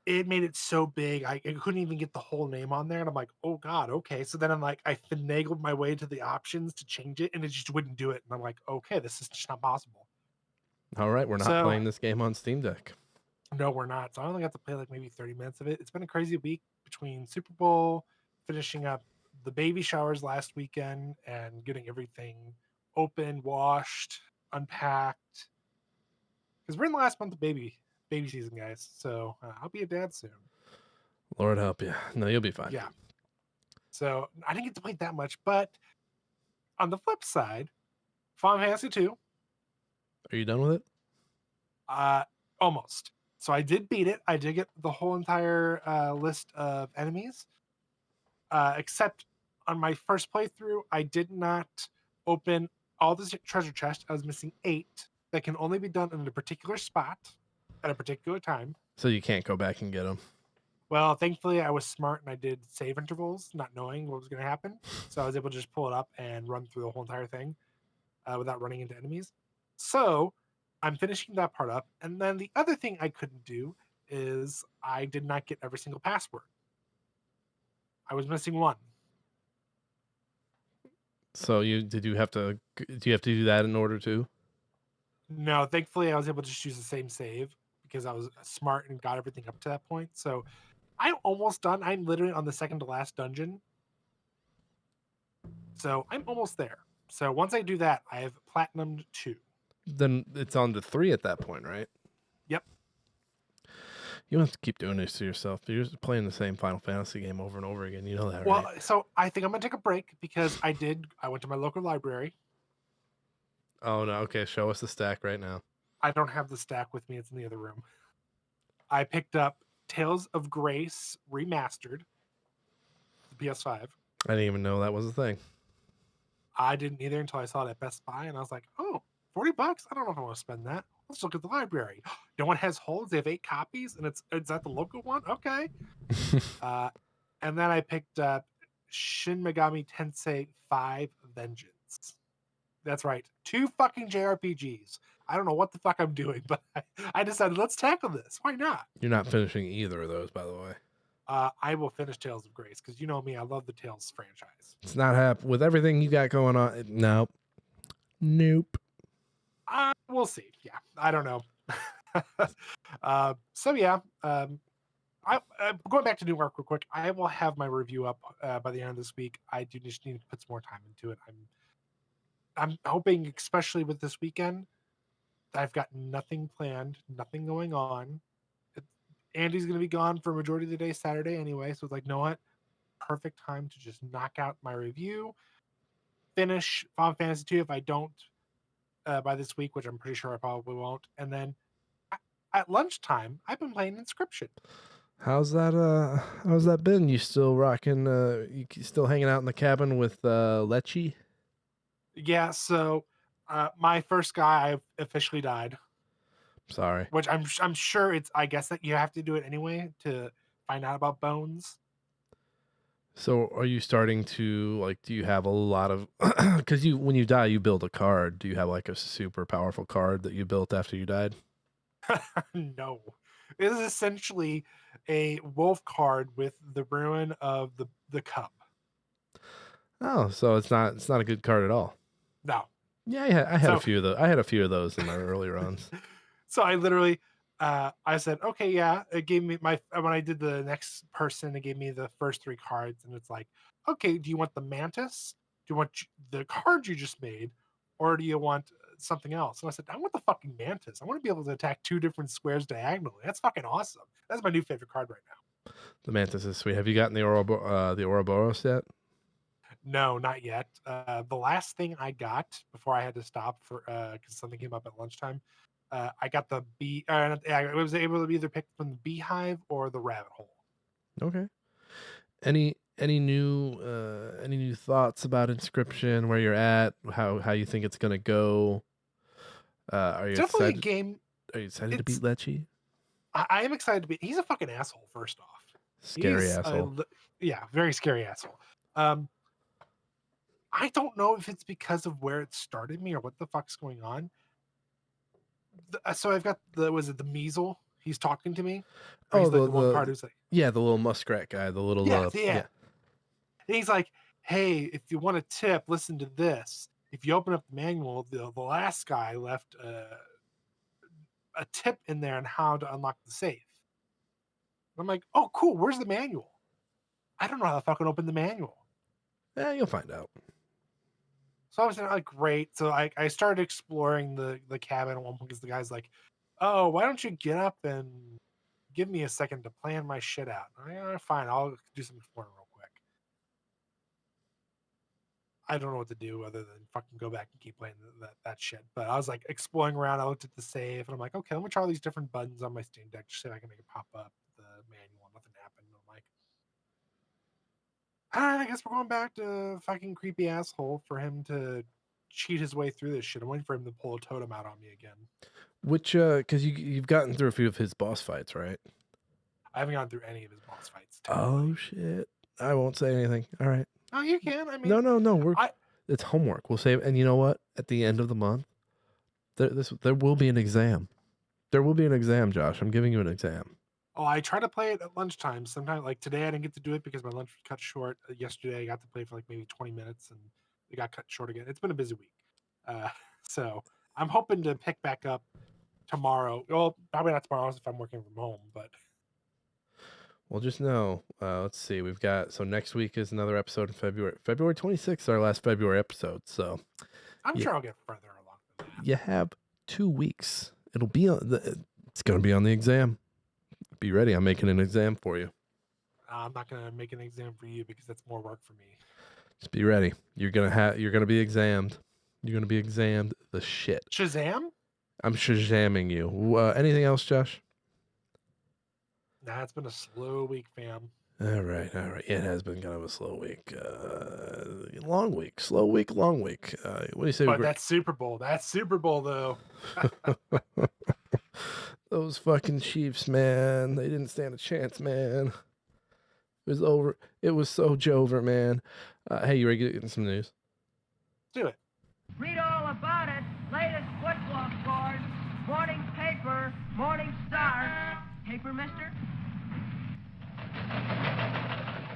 It made it so big. I couldn't even get the whole name on there, and I'm like, oh god, okay. So then I'm like, I finagled my way to the options to change it, and it just wouldn't do it. And I'm like, okay, this is just not possible.
All right, we're not
So
playing this game on Steam Deck.
no, we're not. So I only got to play like maybe 30 minutes of it. It's been a crazy week between Super Bowl, finishing up the baby showers last weekend, and getting everything open, washed, unpacked. Because we're in the last month of baby season, guys. So I'll be a dad soon.
Lord help you. No, you'll be fine.
Yeah. So I didn't get to play that much, but on the flip side, Final Fantasy 2,
Are you done with it?
almost. So I did beat it. I did get the whole entire list of enemies, except on my first playthrough, I did not open all the treasure chest. I was missing 8 that can only be done in a particular spot at a particular time.
So you can't go back and get them.
Well, thankfully, I was smart and I did save intervals, not knowing what was going to happen. So I was able to just pull it up and run through the whole entire thing without running into enemies. So I'm finishing that part up. And then the other thing I couldn't do is I did not get every single password. I was missing one.
So do you have to do that in order to?
No, thankfully, I was able to just use the same save because I was smart and got everything up to that point. So I'm almost done. I'm literally on the second to last dungeon. So I'm almost there. So once I do that, I have platinumed 2.
Then it's on to 3 at that point, right?
Yep.
You don't have to keep doing this to yourself. You're just playing the same Final Fantasy game over and over again. You know that,
Well,
right?
so I think I'm gonna take a break because I went to my local library.
Oh no. Okay, show us the stack right now.
I don't have the stack with me, it's in the other room. I picked up Tales of Grace Remastered, the PS5.
I didn't even know that was a thing.
I didn't either until I saw it at Best Buy, and I was like, oh, $40? I don't know if I want to spend that. Let's look at the library. No one has holds. They have 8 copies, and it's at the local one. Okay. Uh, and then I picked up Shin Megami Tensei 5 Vengeance. That's right. 2 fucking JRPGs. I don't know what the fuck I'm doing, but I decided let's tackle this. Why not?
You're not finishing either of those, by the way.
I will finish Tales of Grace because you know me, I love the Tales franchise.
It's not happening with everything you got going on. Nope. Nope.
We'll see. Yeah, I don't know. So yeah, going back to New York real quick. I will have my review up by the end of this week. I do just need to put some more time into it. I'm hoping, especially with this weekend, I've got nothing planned, nothing going on. It, Andy's going to be gone for a majority of the day Saturday anyway, so it's like, you know what? Perfect time to just knock out my review, finish Final Fantasy 2 if I don't by this week, which I'm pretty sure I probably won't. And then at lunchtime, I've been playing Inscryption.
How's that been? You still rocking you still hanging out in the cabin with Lecce?
Yeah, so my first guy I've officially died,
Sorry.
which I'm sure it's I guess that you have to do it anyway to find out about bones.
So are you starting to like do you have a lot of cuz you when you die you build a card. Do you have like a super powerful card that you built after you died?
No. It is essentially a wolf card with the ruin of the cub.
Oh, so it's not a good card at all.
No.
Yeah, I had a
So
few of those. I had a few of those in my early runs.
so I literally I said, okay, yeah. It gave me my when I did the next person, it gave me the first 3 cards, and it's like, okay, do you want the mantis? Do you want the card you just made, or do you want something else? And I said, I want the fucking mantis. I want to be able to attack 2 different squares diagonally. That's fucking awesome. That's my new favorite card right now.
The Mantis is sweet. Have you gotten the Ouroboros yet?
No, not yet. The last thing I got before I had to stop for because something came up at lunchtime. I got the bee. I was able to either pick from the beehive or the rabbit hole.
Okay. Any new thoughts about Inscription, where you're at, how you think it's gonna go? Are you
Definitely a
excited?
game.
Are you excited to beat
It's.
Lecce?
I am excited to be. He's a fucking asshole. First off,
Scary
he's a
asshole.
yeah, very scary asshole. Um, I don't know if it's because of where it started me or what the fuck's going on. So I've got the was it the measle? He's talking to me, or
Oh,
he's like the one card who's like,
yeah, the little muskrat guy, the little
yeah, yeah.
yeah.
And he's like, hey, if you want a tip, listen to this. If you open up the manual, the last guy left a tip in there on how to unlock the safe. I'm like, oh, cool. Where's the manual? I don't know how the fuck to open the manual.
Yeah, you'll find out.
So I was like, great. So I started exploring the cabin at one point because the guy's like, oh, why don't you get up and give me a second to plan my shit out? Fine, I'll do some exploring real quick. I don't know what to do other than fucking go back and keep playing that shit. But I was like exploring around. I looked at the save and I'm like, okay, let me try all these different buttons on my Steam Deck just so I can make it pop up. The manual, nothing happened. I'm like, all right, I guess we're going back to fucking creepy asshole for him to cheat his way through this shit. I'm waiting for him to pull a totem out on me again.
Which because you've gotten through a few of his boss fights, right?
I haven't gone through any of his boss fights,
Oh
technically.
shit! I won't say anything. All right.
Oh, you can. I
No,
mean,
no, no.
I
It's homework. We'll save. And you know what? At the end of the month, there will be an exam. There will be an exam, Josh. I'm giving you an exam.
I try to play it at lunchtime. Sometimes, like today, I didn't get to do it because my lunch was cut short. Yesterday, I got to play for like maybe 20 minutes, and it got cut short again. It's been a busy week, uh, so I'm hoping to pick back up tomorrow. Well, probably not tomorrow if I'm working from home, but
Well, just know. Let's see. We've got next week is another episode in February. February 26th, our last February episode. So
I'm
yeah,
sure I'll get further along than that.
you have 2 weeks. It'll be on the. It's gonna be on the exam. Be ready. I'm making an exam for you.
I'm not gonna make an exam for you because that's more work for me.
Just be ready. You're gonna be examined. You're gonna be examined the shit.
Shazam?
I'm shazamming you. Anything else, Josh?
Nah, it's been a slow week, fam.
All right, all right. It has been kind of a slow week. Long week, slow week, long week. What do you say?
But that's Super Bowl. That's Super Bowl though.
Those fucking Chiefs, man. They didn't stand a chance, man. It was over. It was so Jover, man. Hey, you ready to get some news?
Do it.
Read all about it. Latest football scores. Morning paper. Morning star. Paper, mister?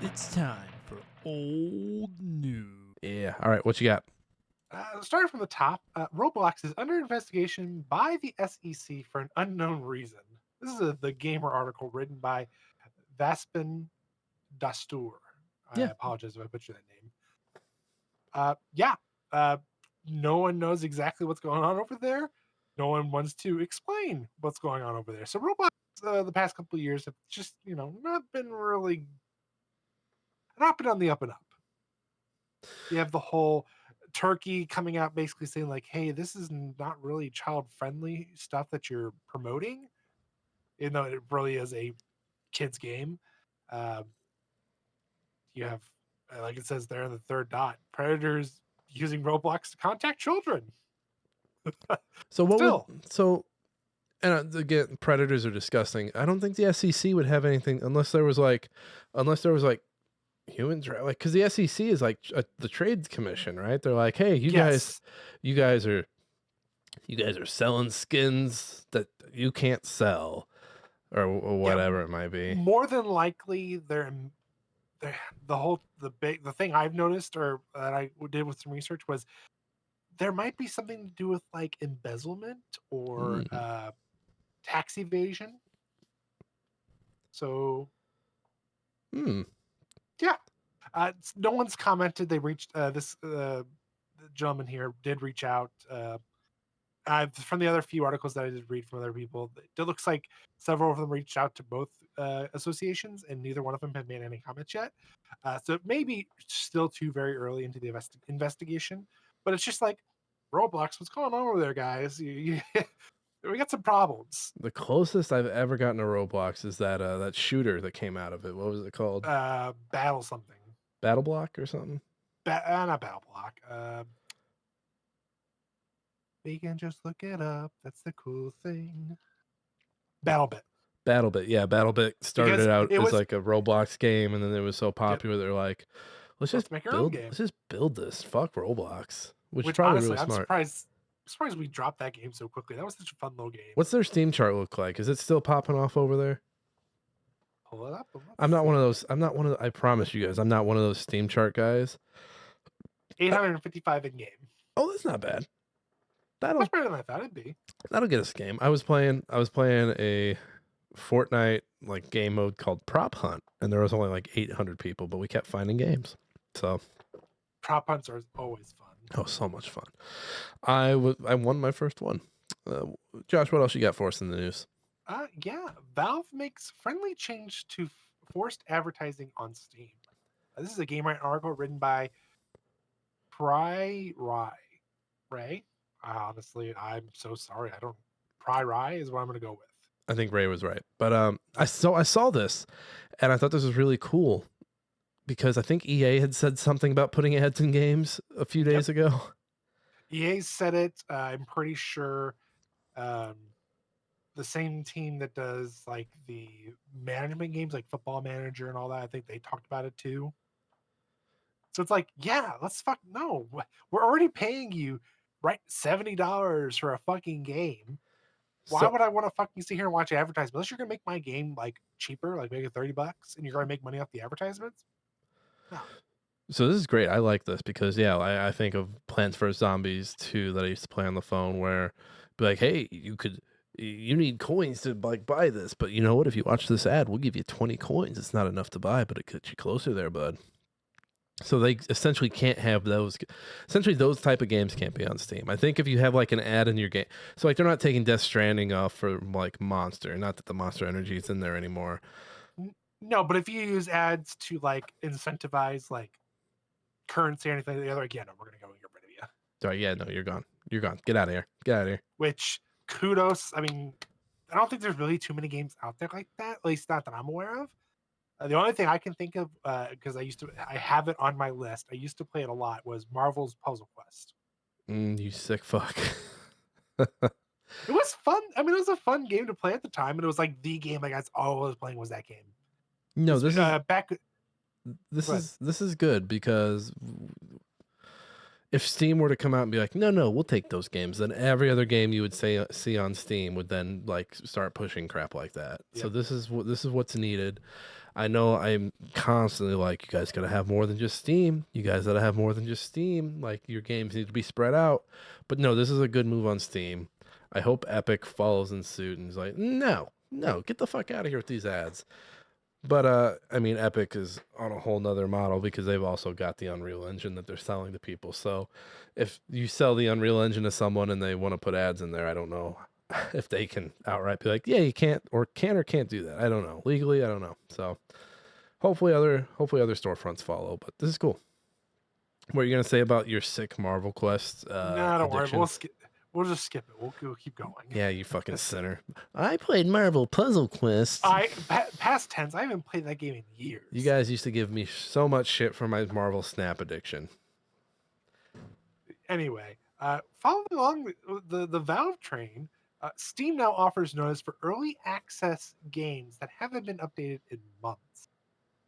It's time for old news.
Yeah. All right. What you got?
Starting from the top, Roblox is under investigation by the SEC for an unknown reason. This is the Gamer article written by Vaspin Dastur. I
Yeah.
apologize if I butchered that name. Yeah, no one knows exactly what's going on over there. No one wants to explain what's going on over there. So Roblox, the past couple of years have just not been on the up and up. You have the whole Turkey coming out basically saying like, "Hey, this is not really child friendly stuff that you're promoting," even though it really is a kids game. Um, you have, like it says there in the third dot, predators using Roblox to contact children.
So what
Still,
and again, predators are disgusting. I don't think the SEC would have anything unless there was like humans, right? Like, because the SEC is like the trade commission, right? They're like, hey,
yes,
you guys are selling skins that you can't sell, or
yeah,
whatever it might be.
more than likely the thing I've noticed or that I did with some research was there might be something to do with like embezzlement or
Mm.
tax evasion. So
Hmm.
yeah, no one's commented. They reached this the gentleman here did reach out. From the other few articles that I did read from other people, it looks like several of them reached out to both associations, and neither one of them have made any comments yet. So it may be still too very early into the investigation, but it's just like Roblox. What's going on over there, guys? We got some problems.
The closest I've ever gotten to Roblox is that shooter that came out of it. What was it called?
Battle something.
Battle Block or something?
Not Battle Block. We can just look it up. That's the cool thing. BattleBit.
BattleBit, yeah, BattleBit started
Because
out
it
as
was
like a Roblox game, and then it was so popular they're like,
let's make our own game.
let's just build this. Fuck Roblox, which is
Which
probably
honestly,
really
I'm
smart.
surprised we dropped that game so quickly. That was such a fun little game.
What's their Steam chart look like? Is it still popping off over there?
Pull it up. And let's
I'm not one of
see.
those. I'm not one of. I promise you guys, I'm not one of those Steam chart guys.
855 in game.
Oh, that's not bad. That'll
Much better than I thought it'd be.
get us a game. I was playing a Fortnite like game mode called Prop Hunt, and there was only like 800 people, but we kept finding games. So
Prop hunts are always fun.
oh, so much fun. I won my first one. Josh, what else you got for us in the news?
Yeah, Valve makes friendly change to forced advertising on Steam. This is a Game Right article written by Pry Rye. Ray. Honestly, I'm so sorry. I don't. Pry Rye is what I'm going to go with.
I think Ray was right, but I saw this, and I thought this was really cool because I think EA had said something about putting ads in games a few days ago.
EA said it. I'm pretty sure the the same team that does like the management games, like Football Manager and all that. I think they talked about it too. So it's like, yeah, let's no. We're already paying you right $70 for a fucking game. Why
So
would I want to fucking sit here and watch advertisements? Unless you're gonna make my game like cheaper, like make it $30, and you're gonna make money off the advertisements. No.
So this is great. I like this because yeah, I think of Plants vs Zombies 2 that I used to play on the phone where be like, hey, you need coins to like buy this, but you know what? If you watch this ad, we'll give you 20 coins. It's not enough to buy, but it gets you closer there, bud. So they essentially can't have those. Essentially, those type of games can't be on Steam. I think if you have like an ad in your game, so like they're not taking Death Stranding off for like Monster. Not that the Monster Energy is in there anymore.
No, but if you use ads to like incentivize like currency or anything, the other again, no, we're gonna go and get rid of you.
Sorry, yeah, no, you're gone. You're gone. Get out of here. Get out of here.
Which kudos. I mean, I don't think there's really too many games out there like that. At least not that I'm aware of. The only thing I can think of, because I have it on my list. I used to play it a lot. Was Marvel's Puzzle Quest.
You sick fuck.
It was fun. I mean, it was a fun game to play at the time, and it was like the game I guess all I was playing was that game.
No, this is
back.
this is good because if Steam were to come out and be like, no, we'll take those games, then every other game you would see on Steam would then like start pushing crap like that. So
Yep.
this is what's needed. I know I'm constantly like, you guys gotta have more than just Steam. You guys gotta have more than just Steam. Like your games need to be spread out. But no, this is a good move on Steam. I hope Epic follows in suit and is like, no, get the fuck out of here with these ads. But I mean, Epic is on a whole nother model because they've also got the Unreal Engine that they're selling to people. So if you sell the Unreal Engine to someone and they want to put ads in there, I don't know if they can outright be like, yeah, you can't or can't do that. I don't know. Legally, I don't know. So hopefully other storefronts follow. But this is cool. What are you gonna say about your sick Marvel Quest?
No, don't worry.
addiction?
We'll just skip it. We'll keep going.
Yeah, you fucking sinner. I played Marvel Puzzle Quest.
Past tense. I haven't played that game in years.
You guys used to give me so much shit for my Marvel Snap addiction.
Anyway, following along the Valve train, Steam now offers notice for early access games that haven't been updated in months.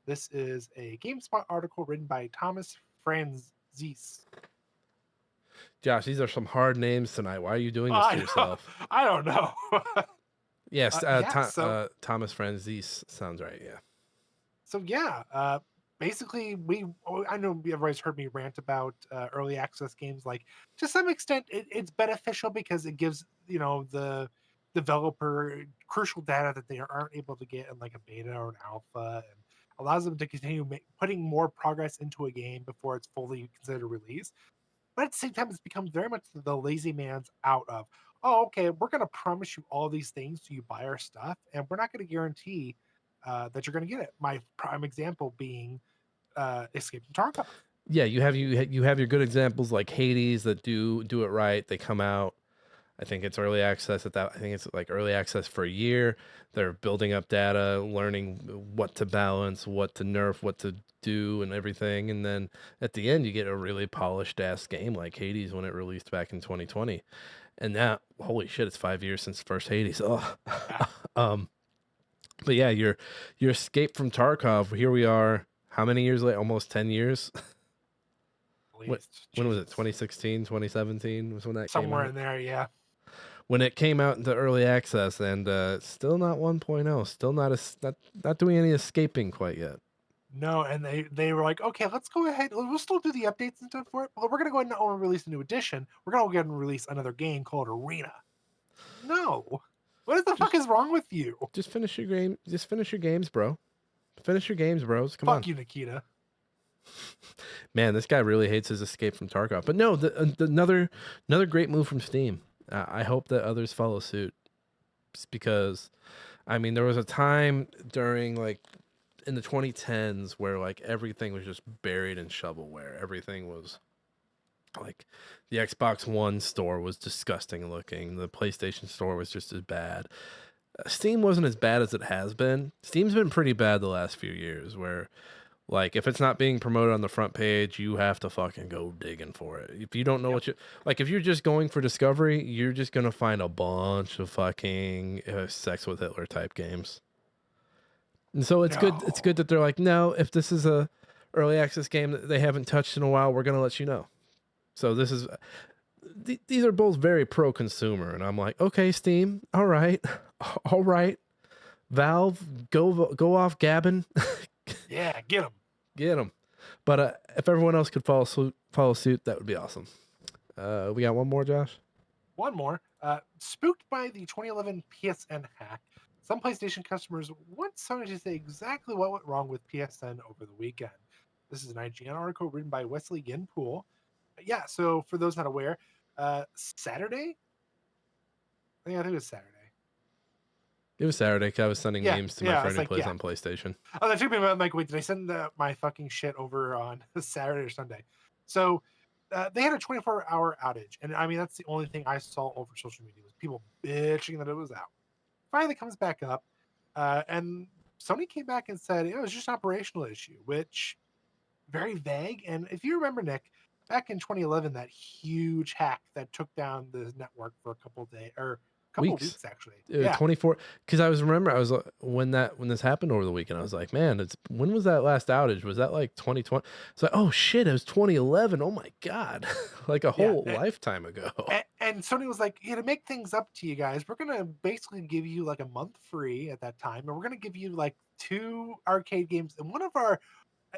This is a GameSpot article written by Thomas Franzese.
Josh, these are some hard names tonight. Why are you doing this to yourself?
I don't know.
Yes,
Thomas
Franzese sounds right. Yeah.
So yeah, basically, I know everybody's heard me rant about early access games. Like to some extent, it's beneficial because it gives the developer crucial data that they aren't able to get in like a beta or an alpha, and allows them to continue putting more progress into a game before it's fully considered release. But at the same time, it's become very much the lazy man's out of, oh, okay, we're going to promise you all these things so you buy our stuff, and we're not going to guarantee that you're going to get it. My prime example being Escape from Tarkov.
Yeah, you have your good examples like Hades that do it right. They come out. I think it's early access at that. I think it's like early access for a year. They're building up data, learning what to balance, what to nerf, what to do, and everything. And then at the end, you get a really polished ass game like Hades when it released back in 2020. And now, holy shit, it's 5 years since first Hades. Oh, but yeah, your Escape from Tarkov. Here we are. How many years later? Almost 10 years. When was it? 2016, 2017 was when that
somewhere
came out?
in there, yeah.
When it came out into early access, and still not 1.0, still not doing any escaping quite yet.
No, and they were like, okay, let's go ahead. We'll still do the updates and stuff for it, but we're gonna go ahead and not only release a new edition. We're gonna go ahead and release another game called Arena. No, what the fuck is wrong with you?
Just finish your game. Just finish your games, bro. Finish your games, bros. Come on.
Fuck you, Nikita.
Man, this guy really hates his Escape from Tarkov. But no, another great move from Steam. I hope that others follow suit. Just because, I mean, there was a time during like in the 2010s where like everything was just buried in shovelware. Everything was like the Xbox One store was disgusting looking. The PlayStation store was just as bad. Steam wasn't as bad as it has been. Steam's been pretty bad the last few years where Like, if it's not being promoted on the front page, you have to fucking go digging for it. If you don't know what you like, if you're just going for discovery, you're just gonna find a bunch of fucking sex with Hitler type games. And so it's good. It's good that they're like, no, if this is a early access game that they haven't touched in a while, we're gonna let you know. So this is these are both very pro consumer, and I'm like, okay, Steam, all right, all right, Valve, go off gabbing.
Yeah, get them.
But if everyone else could follow suit, that would be awesome. We got one more, Josh.
One more. Spooked by the 2011 PSN hack, some PlayStation customers want Sony to say exactly what went wrong with PSN over the weekend. This is an IGN article written by Wesley Ginpool. Yeah, so for those not aware, Saturday? Yeah, I think it was Saturday.
It was Saturday because I was sending memes to my friend who plays on PlayStation.
Oh, that took me. I'm like, wait, did I send my fucking shit over on Saturday or Sunday? So they had a 24-hour outage, and I mean that's the only thing I saw over social media was people bitching that it was out. Finally comes back up, and Sony came back and said it was just an operational issue, which very vague. And if you remember, Nick, back in 2011, that huge hack that took down the network for a couple of days or couple of weeks actually.
24, because I was when this happened over the weekend, I was like, man, when was that last outage? Was that like 2020? It's like, oh shit, it was 2011. Oh my god. Like a whole lifetime ago.
And Sony was like, yeah, to make things up to you guys, we're gonna basically give you like a month free at that time, and we're gonna give you like 2 arcade games and one of our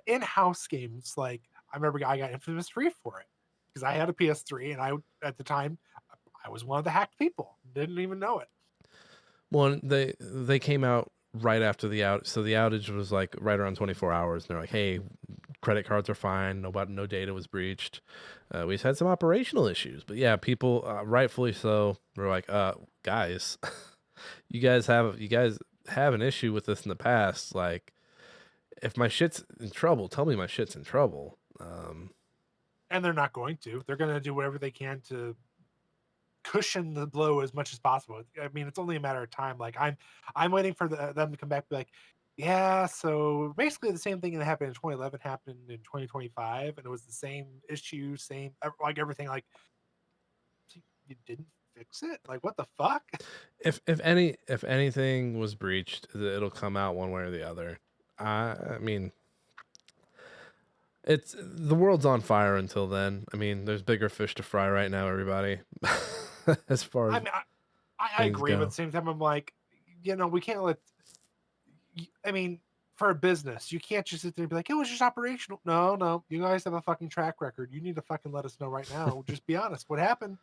in-house games. Like I remember I got Infamous free for it because I had a PS3 and I at the time I was one of the hacked people. Didn't even know it.
Well, they came out right after the outage. So the outage was like right around 24 hours. And they're like, hey, credit cards are fine. No data was breached. We just had some operational issues. But yeah, people, rightfully so, were like, guys, you guys have an issue with this in the past. Like, if my shit's in trouble, tell me my shit's in trouble.
And they're not going to. They're going to do whatever they can to cushion the blow as much as possible. I mean, it's only a matter of time. Like I'm waiting for them to come back and be like, yeah, so basically the same thing that happened in 2011 happened in 2025, and it was the same issue, same like everything. Like you didn't fix it. Like what the fuck?
If anything was breached, it'll come out one way or the other. I mean, it's the world's on fire until then. I mean, there's bigger fish to fry right now, everybody. As far as
I agree, but at the same time, I'm like, we can't let. I mean, for a business, you can't just sit there and be like, it was just operational. No, you guys have a fucking track record. You need to fucking let us know right now. Just be honest. What happened?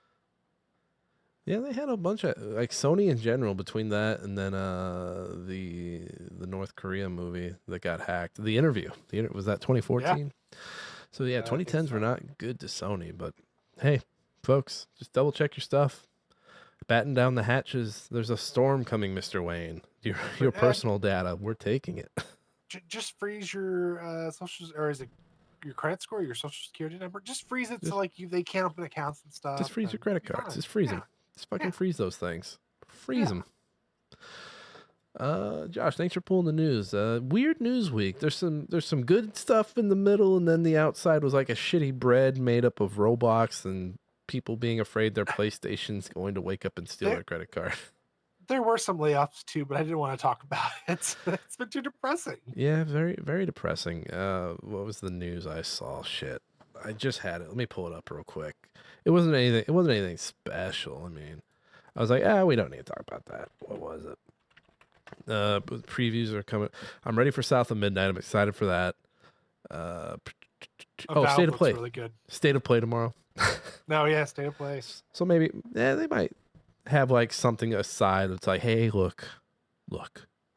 Yeah, they had a bunch of like Sony in general between that and then the North Korea movie that got hacked. The Interview. Was that 2014? Yeah. So yeah, 2010s were not good to Sony, but hey, folks, just double check your stuff. Batten down the hatches. There's a storm coming, Mr. Wayne. Your personal data, we're taking it.
Just freeze your social, or is it your credit score, your social security number? Just freeze it so like they can't open accounts and stuff.
Just freeze your credit cards. Just freeze them. Just fucking freeze those things. Freeze them. Josh, thanks for pulling the news. Weird news week. There's some good stuff in the middle, and then the outside was like a shitty bread made up of Roblox and people being afraid their PlayStation's going to wake up and steal their credit card.
There were some layoffs too, but I didn't want to talk about it. It's been too depressing.
Yeah, very, very depressing. What was the news I saw? Shit. I just had it. Let me pull it up real quick. It wasn't anything special. I mean, I was like, we don't need to talk about that. What was it? Previews are coming. I'm ready for South of Midnight. I'm excited for that. State of Play.
Really good.
State of Play tomorrow.
No, yeah, State of Play.
So maybe, they might have like something aside that's like, hey, look,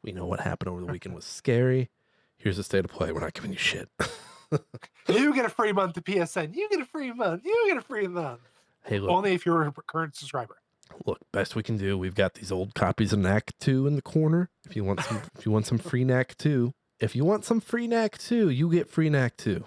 we know what happened over the weekend was scary. Here's the State of Play. We're not giving you shit.
You get a free month to PSN. You get a free month. You get a free month.
Hey, look.
Only if you're a current subscriber.
Look, best we can do. We've got these old copies of Knack 2 in the corner. If you want some free Knack 2, you get free Knack 2.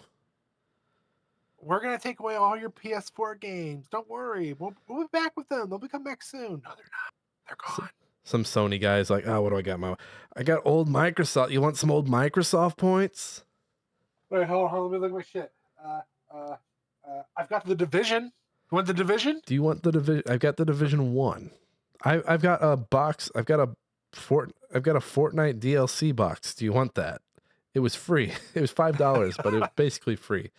We're gonna take away all your PS4 games. Don't worry. We'll be back with them. They'll be come back soon. No, they're not. They're gone.
Some Sony guys like, what do I got? I got old Microsoft. You want some old Microsoft points?
Wait, hold on. Let me look at my shit. I've got the Division. You want the Division?
Do you want the division? I've got the Division 1. I've got a box. I've got a Fortnite DLC box. Do you want that? It was free. It was $5, but it was basically free.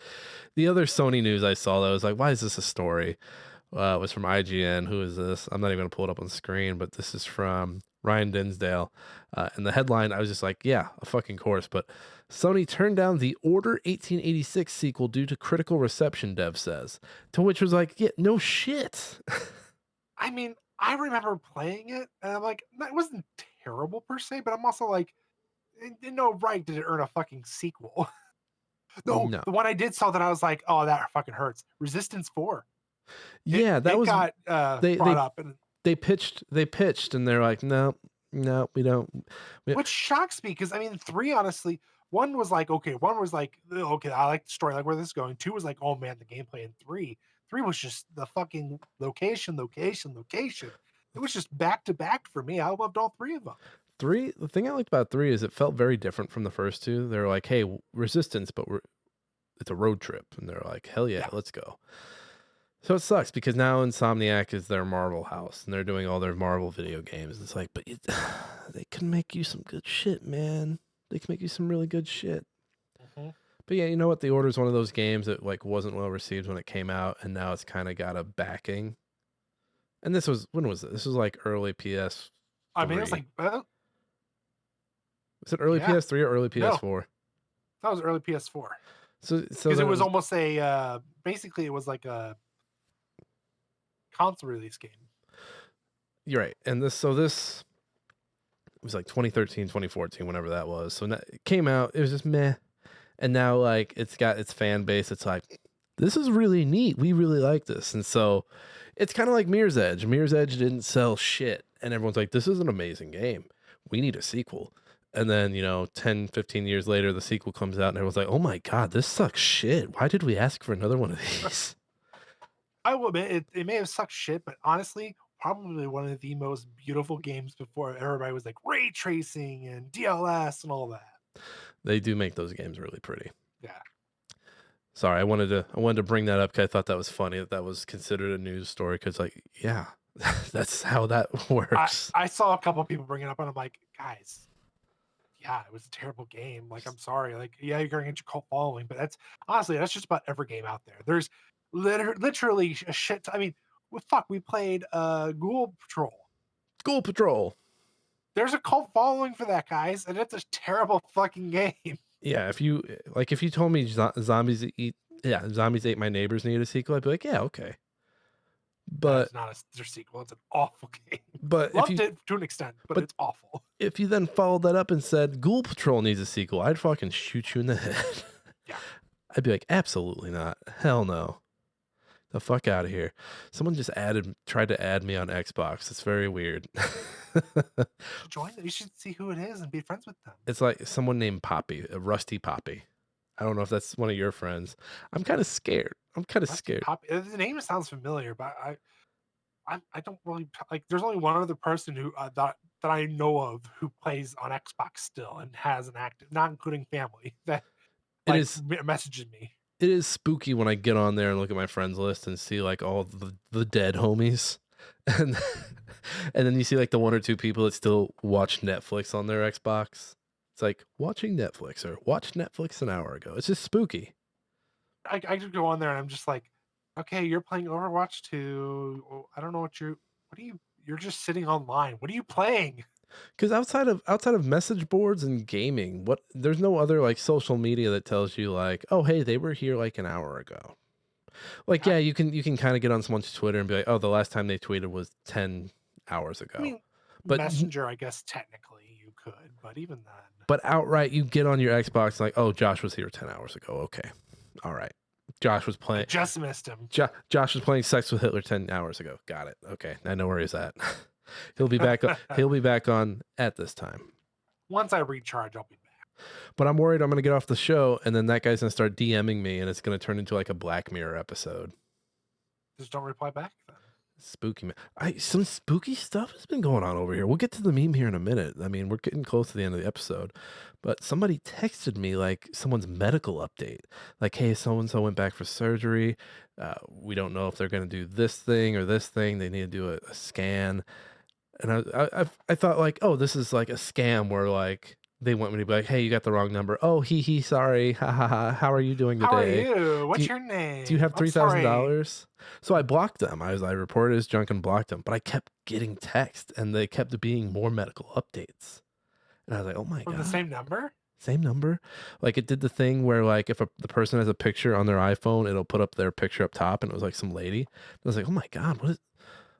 The other Sony news I saw that was like, why is this a story? Was from IGN. Who is this? I'm not even going to pull it up on the screen, but this is from Ryan Dinsdale. And the headline, I was just like, yeah, a fucking course. But Sony turned down the Order 1886 sequel due to critical reception, Dev says. To which was like, yeah, no shit.
I mean, I remember playing it, and I'm like, it wasn't terrible per se, but I'm also like, no right did it earn a fucking sequel. No,
No.
the one I did saw that I was like, oh, that fucking hurts. Resistance 4.
Yeah, that was
got
they
brought up, and
they pitched and they're like, no, we don't.
which shocks me because I mean, 3 honestly, one was like, okay, I like the story, I like where this is going. 2 was like, oh man, the gameplay in 3 was just the fucking location. It was just back to back for me. I loved all 3 of them.
3, the thing I liked about 3 is it felt very different from the first 2. They're like, hey, Resistance, but it's a road trip, and they're like, hell yeah, let's go. So it sucks because now Insomniac is their Marvel house, and they're doing all their Marvel video games. It's like, but they can make you some good shit, man. They can make you some really good shit.
Mhm.
But yeah, you know what? The Order is one of those games that like wasn't well received when it came out, and now it's kind of got a backing. And when was it? This was like early PS.
I mean, it was like, well,
Was it early
yeah.
PS3 or early PS4?
That was early PS4
So
because
then
it was almost a basically it was like a console release game.
You're right. And this was like 2013, 2014, whenever that was. So it came out, it was just meh. And now like it's got its fan base. It's like, this is really neat. We really like this. And so it's kind of like Mirror's Edge. Mirror's Edge didn't sell shit. And everyone's like, this is an amazing game. We need a sequel. And then, 10, 15 years later, the sequel comes out and everyone's like, oh my God, this sucks shit. Why did we ask for another one of these?
I will admit it may have sucked shit, but honestly, probably one of the most beautiful games before everybody was like ray tracing and DLS and all that.
They do make those games really pretty.
Yeah.
Sorry, I wanted to bring that up because I thought that was funny that was considered a news story. Because like, yeah, that's how that works.
I saw a couple people bring it up, and I'm like, guys, yeah, it was a terrible game. Like, I'm sorry. Like, yeah, you're gonna get your cult following, but that's just about every game out there. There's literally a shit. I mean, we played Ghoul Patrol.
School Patrol.
There's a cult following for that, guys, and it's a terrible fucking game.
Yeah, if you told me zombies ate my neighbors needed a sequel, I'd be like, yeah, okay. But
it's not their sequel. It's an awful game.
But
Loved it to an extent, but it's awful.
If you then followed that up and said Ghoul Patrol needs a sequel, I'd fucking shoot you in the head.
Yeah.
I'd be like, absolutely not. Hell no. The fuck out of here. Someone just tried to add me on Xbox. It's very weird.
Join them. You should see who it is and be friends with them.
It's like someone named Poppy, a Rusty Poppy. I don't know if that's one of your friends. I'm kind of scared.
The name sounds familiar, but I don't really like. There's only one other person who that I know of who plays on Xbox still and has an active, not including family, that messages me.
It is spooky when I get on there and look at my friends list and see like all the dead homies, and then you see like the 1 or 2 people that still watch Netflix on their Xbox. It's like watching Netflix or watched Netflix an hour ago. It's just spooky.
I just go on there and I'm just like, okay, you're playing Overwatch 2. I don't know you're just sitting online. What are you playing?
Because outside of message boards and gaming, there's no other like social media that tells you like, oh hey, they were here like an hour ago. Like yeah, you can kind of get on someone's Twitter and be like, oh, the last time they tweeted was 10 hours ago.
I mean,
but
Messenger, I guess technically you could, but even then.
But outright, you get on your Xbox like, oh, Josh was here 10 hours ago. Okay, all right. Josh was playing.
I just missed him.
Josh was playing Sex with Hitler 10 hours ago. Got it. Okay, I know where he's at. He'll be back. He'll be back on at this time.
Once I recharge, I'll be back.
But I'm worried I'm going to get off the show, and then that guy's going to start DMing me, and it's going to turn into like a Black Mirror episode.
Just don't reply back then.
Spooky man. Some spooky stuff has been going on over here. We'll get to the meme here in a minute. I mean, we're getting close to the end of the episode. But somebody texted me like someone's medical update. Like, hey, so and so went back for surgery. We don't know if they're going to do this thing or this thing. They need to do a scan. And I thought like, oh, this is like a scam where like they want me to be like, hey, you got the wrong number. Oh, sorry. Ha ha ha. How are you doing
How are
today?
you? What's
you-
your name?
Do you have
I'm sorry.
$3,000? So I blocked them. I reported as junk and blocked them, but I kept getting text and they kept being more medical updates. And I was like, oh my
From
God.
the same number?
Same number. Like it did the thing where like if the person has a picture on their iPhone, it'll put up their picture up top and it was like some lady. I was like, oh my God, what is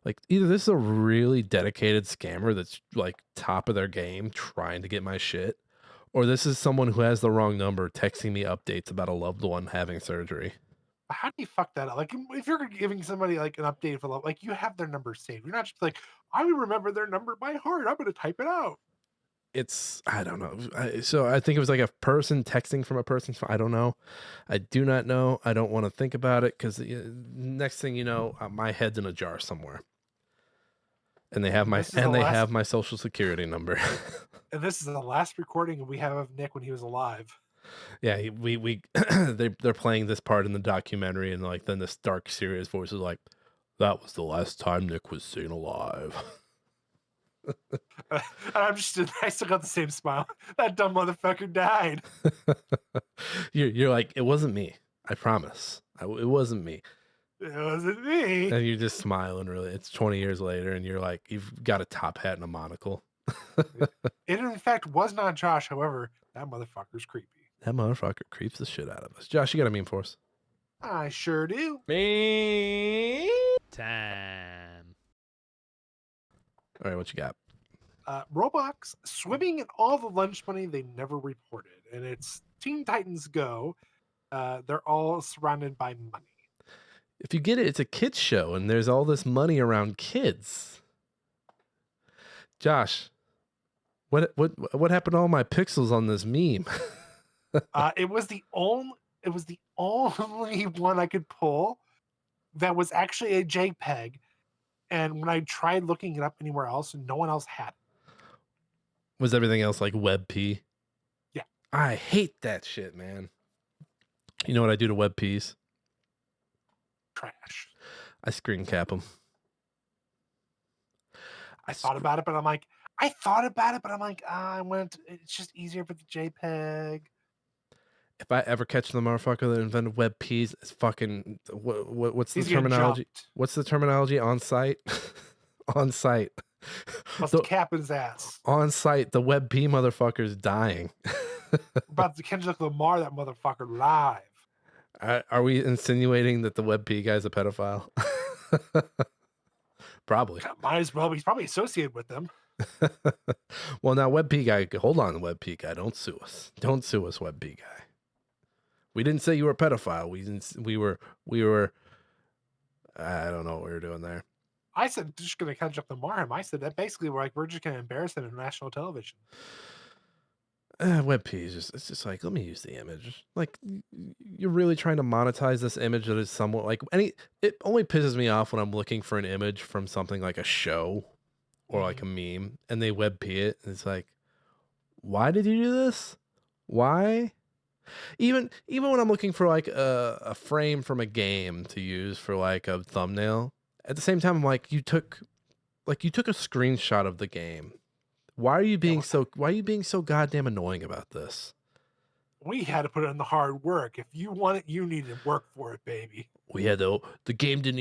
like either this is a really dedicated scammer that's like top of their game trying to get my shit, or this is someone who has the wrong number texting me updates about a loved one having surgery.
How do you fuck that up? Like, if you're giving somebody like an update for like you have their number saved. You're not just like, I remember their number by heart. I'm gonna type it out.
It's I don't know. So I think it was like a person texting from a person's phone. I don't know. I do not know. I don't want to think about it because next thing you know, my head's in a jar somewhere, and they have my
This is the last-
have my social security number.
And this is the last recording we have of Nick when he was alive.
Yeah, we they're playing this part in the documentary, and like then this dark, serious voice is like, "That was the last time Nick was seen alive."
And I still got the same smile. That dumb motherfucker died.
you're like, it wasn't me. I promise. It wasn't me.
It wasn't me.
And you're just smiling. Really, it's 20 years later, and you're like, you've got a top hat and a monocle.
It in fact was not Josh. However, that motherfucker's creepy.
That motherfucker creeps the shit out of us. Josh, you got a meme for us?
I sure do.
Me time.
All right, what you got?
Roblox swimming in all the lunch money they never reported, and it's Teen Titans Go. They're all surrounded by money.
If you get it, it's a kids show, and there's all this money around kids. Josh, what happened to all my pixels on this meme?
It was the only one I could pull that was actually a JPEG, and when I tried looking it up anywhere else, no one else had it.
Was everything else like WebP?
Yeah.
I hate that shit, man. You know what I do to WebPs?
Trash.
I screen cap them.
I thought about it, but I'm like, it's just easier for the JPEG.
If I ever catch the motherfucker that invented WebPs, it's fucking what's the
He's getting
terminology?
jumped.
What's the terminology? On site, on site.
Must
The-
cap his ass.
On site, the WebP motherfucker's dying.
About the Kendrick Lamar, that motherfucker live.
Are we insinuating that the WebP guy's a pedophile? Probably.
Might as well. He's probably associated with them.
Well, now WebP guy, hold on, WebP guy, don't sue us. Don't sue us, WebP guy. We didn't say you were a pedophile. We were. I don't know what we were doing there.
I said just gonna catch up Lamar him. I said that basically we're just gonna embarrass him on national television.
WebP is it's just like, let me use the image. Like, you're really trying to monetize this image that is somewhat like it only pisses me off when I'm looking for an image from something like a show or like a meme and they WebP it. And it's like, why did you do this? Why? Even when I'm looking for like a frame from a game to use for like a thumbnail, at the same time, I'm like, you took a screenshot of the game. Why are you being so goddamn annoying about this?
We had to put in the hard work. If you want it, you need to work for it, baby.
We had the game didn't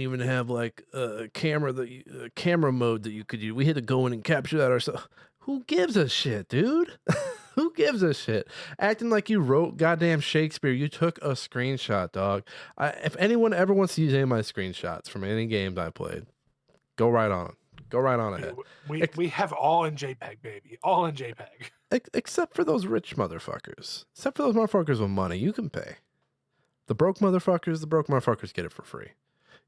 even have like a camera mode that you could use. We had to go in and capture that ourselves. Who gives a shit, dude? Who gives a shit? Acting like you wrote goddamn Shakespeare. You took a screenshot, dog. If anyone ever wants to use any of my screenshots from any games I played, go right on. Go right on ahead.
We have all in JPEG, baby. All in JPEG.
Except for those rich motherfuckers. Except for those motherfuckers with money, you can pay. The broke motherfuckers get it for free.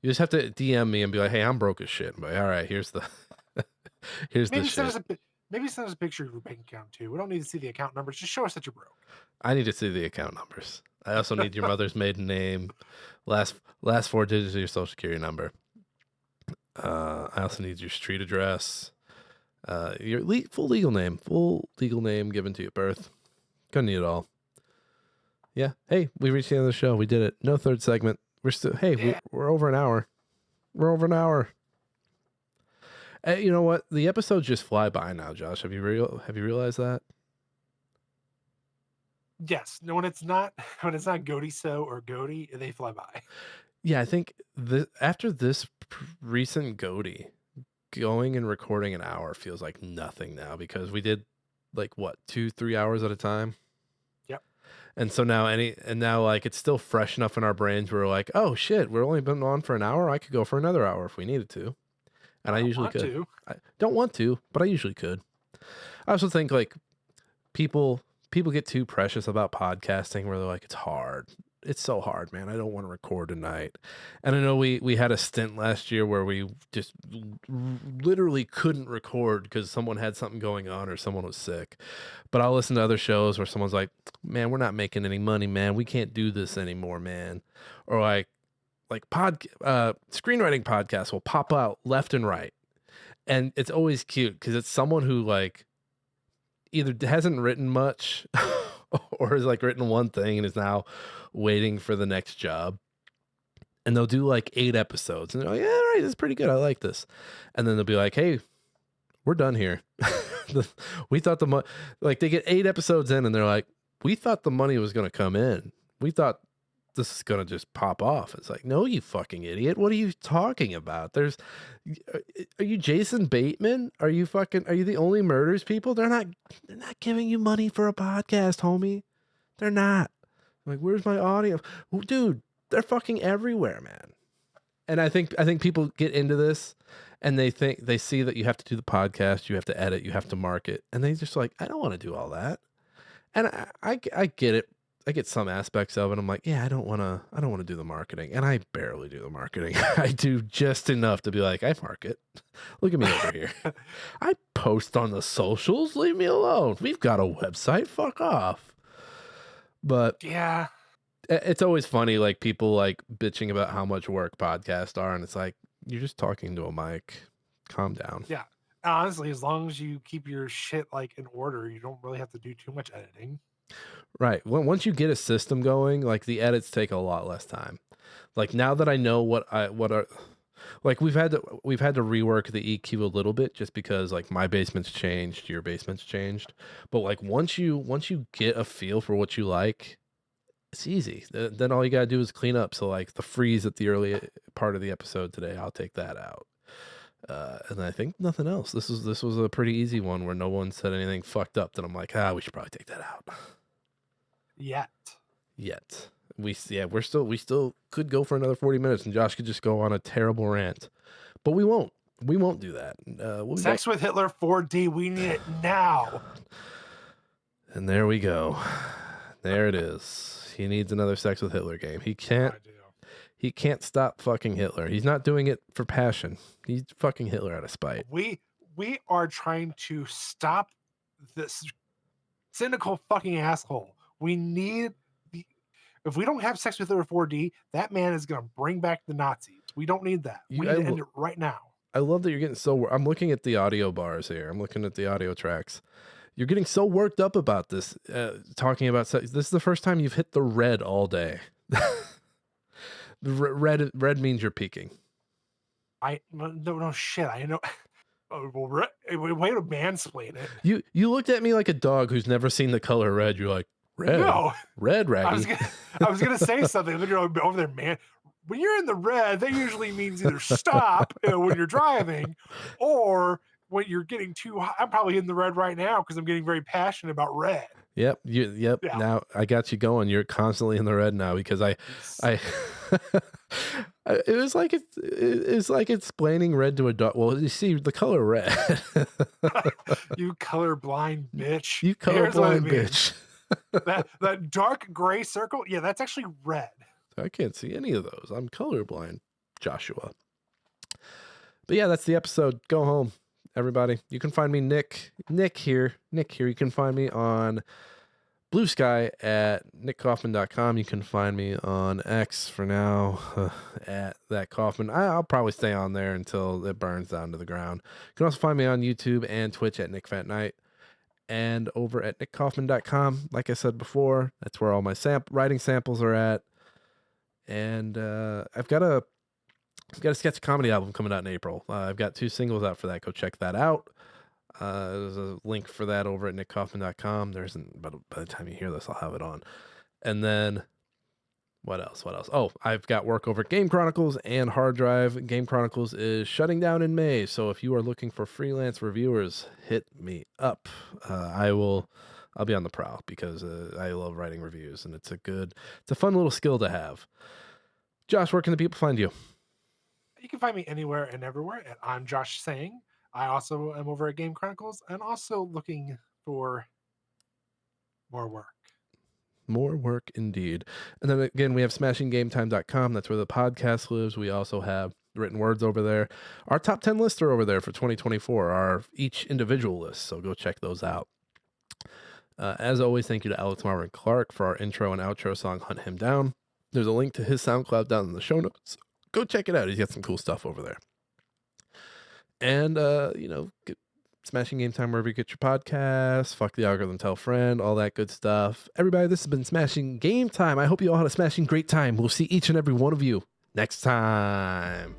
You just have to DM me and be like, "Hey, I'm broke as shit." But all right, here's the here's the shit.
Maybe send us a picture of your bank account too. We don't need to see the account numbers. Just show us that you're broke.
I need to see the account numbers. I also need your mother's maiden name, last 4 digits of your social security number. I also need your street address, your full legal name given to you at birth. Gonna need it all. Yeah. Hey, we reached the end of the show. We did it. No third segment. We're still. Hey, we're over an hour. We're over an hour. You know what? The episodes just fly by now, Josh. Have you realized that?
Yes. No, when it's not Goaty So or Goaty, they fly by.
Yeah, I think after this recent Goaty, going and recording an hour feels like nothing now because we did like what 2-3 hours at a time.
Yep.
And so now like it's still fresh enough in our brains. We're like, oh shit, we're only been on for an hour. I could go for another hour if we needed to. And I usually could. I don't want to, but I usually could. I also think like people get too precious about podcasting where they're like, it's hard. It's so hard, man. I don't want to record tonight. And I know we had a stint last year where we just literally couldn't record because someone had something going on or someone was sick. But I'll listen to other shows where someone's like, man, we're not making any money, man. We can't do this anymore, man. Or like screenwriting podcasts will pop out left and right. And it's always cute because it's someone who like either hasn't written much or has like written one thing and is now waiting for the next job. And they'll do like 8 episodes and they're like, yeah, all right, this is pretty good. I like this. And then they'll be like, hey, we're done here. We thought like they get 8 episodes in and they're like, we thought the money was going to come in. We thought this is going to just pop off. It's like, no, you fucking idiot. What are you talking about? Are you Jason Bateman? Are you the only murders people? They're not giving you money for a podcast, homie. They're not. Like, where's my audio? Dude, they're fucking everywhere, man. And I think people get into this and they see that you have to do the podcast, you have to edit, you have to market. And they just like, I don't want to do all that. And I get it. I get some aspects of it. I'm like, yeah, I don't want to do the marketing. And I barely do the marketing. I do just enough to be like, I market. Look at me over here. I post on the socials. Leave me alone. We've got a website. Fuck off. But
yeah,
it's always funny. Like people like bitching about how much work podcasts are. And it's like, you're just talking to a mic. Calm down.
Yeah. Honestly, as long as you keep your shit like in order, you don't really have to do too much editing.
Right. Once you get a system going, like the edits take a lot less time. Like now that I know what are like we've had to rework the EQ a little bit just because like my basement's changed, your basement's changed. But like once you get a feel for what you like, it's easy. Then all you gotta do is clean up. So like the freeze at the early part of the episode today, I'll take that out. And I think nothing else. This was a pretty easy one where no one said anything fucked up that I'm like, we should probably take that out.
Yet. We still could go for another 40 minutes and Josh could just go on a terrible rant. But we won't do that. Sex with Hitler 4D, we need it now.
And there we go. There it is. He needs another Sex with Hitler game. He can't stop fucking Hitler. He's not doing it for passion. He's fucking Hitler out of spite.
We are trying to stop this cynical fucking asshole. We need if we don't have Sex with Hitler 4D, that man is going to bring back the Nazis. We don't need that. We need to end it right now. I
love that you're getting so... I'm looking at the audio bars here. I'm looking at the audio tracks. You're getting so worked up about this, talking about sex. This is the first time you've hit the red all day. The red means you're peaking.
No shit. I know. Way to mansplain
it. You looked at me like a dog who's never seen the color red. You're like, red? No. Red, Raggy.
I was gonna say something. Then you're over there, man. When you're in the red, that usually means either stop when you're driving, or when you're getting too hot. I'm probably in the red right now because I'm getting very passionate about red.
Yep. Yeah. Now I got you going. You're constantly in the red now because I it was like it's like explaining red to a dog. Well, you see the color red.
You colorblind bitch.
You colorblind bitch.
that dark gray circle. Yeah, that's actually red.
I can't see any of those. I'm colorblind, Joshua. But yeah, that's the episode. Go home, everybody. You can find me Nick here. You can find me on Blue Sky at nickkaufman.com. You can find me on X for now at that Kaufman. I'll probably stay on there until it burns down to the ground. You can also find me on YouTube and Twitch at nickfatnight. And over at nickkaufman.com, like I said before, that's where all my writing samples are at. And I've got a sketch comedy album coming out in April. I've got 2 singles out for that. Go check that out. There's a link for that over at nickkaufman.com. There isn't, but by the time you hear this, I'll have it on. And then what else? Oh, I've got work over at Game Chronicles and Hard Drive. Game Chronicles is shutting down in May, so if you are looking for freelance reviewers, hit me up. I'll be on the prowl because I love writing reviews, and it's a fun little skill to have. Josh, where can the people find you?
You can find me anywhere and everywhere at I'm Josh Saying. I also am over at Game Chronicles and also looking for more work.
More work indeed. And then again, we have smashinggametime.com. That's where the podcast lives. We also have written words over there. Our top 10 lists are over there for 2024, are each individual lists. So go check those out. As always, thank you to Alex Marvin Clark for our intro and outro song, Hunt Him Down. There's a link to his SoundCloud down in the show notes. Go check it out. He's got some cool stuff over there. And, get Smashing Game Time wherever you get your podcasts. Fuck the algorithm, tell a friend, all that good stuff. Everybody, this has been Smashing Game Time. I hope you all had a smashing great time. We'll see each and every one of you next time.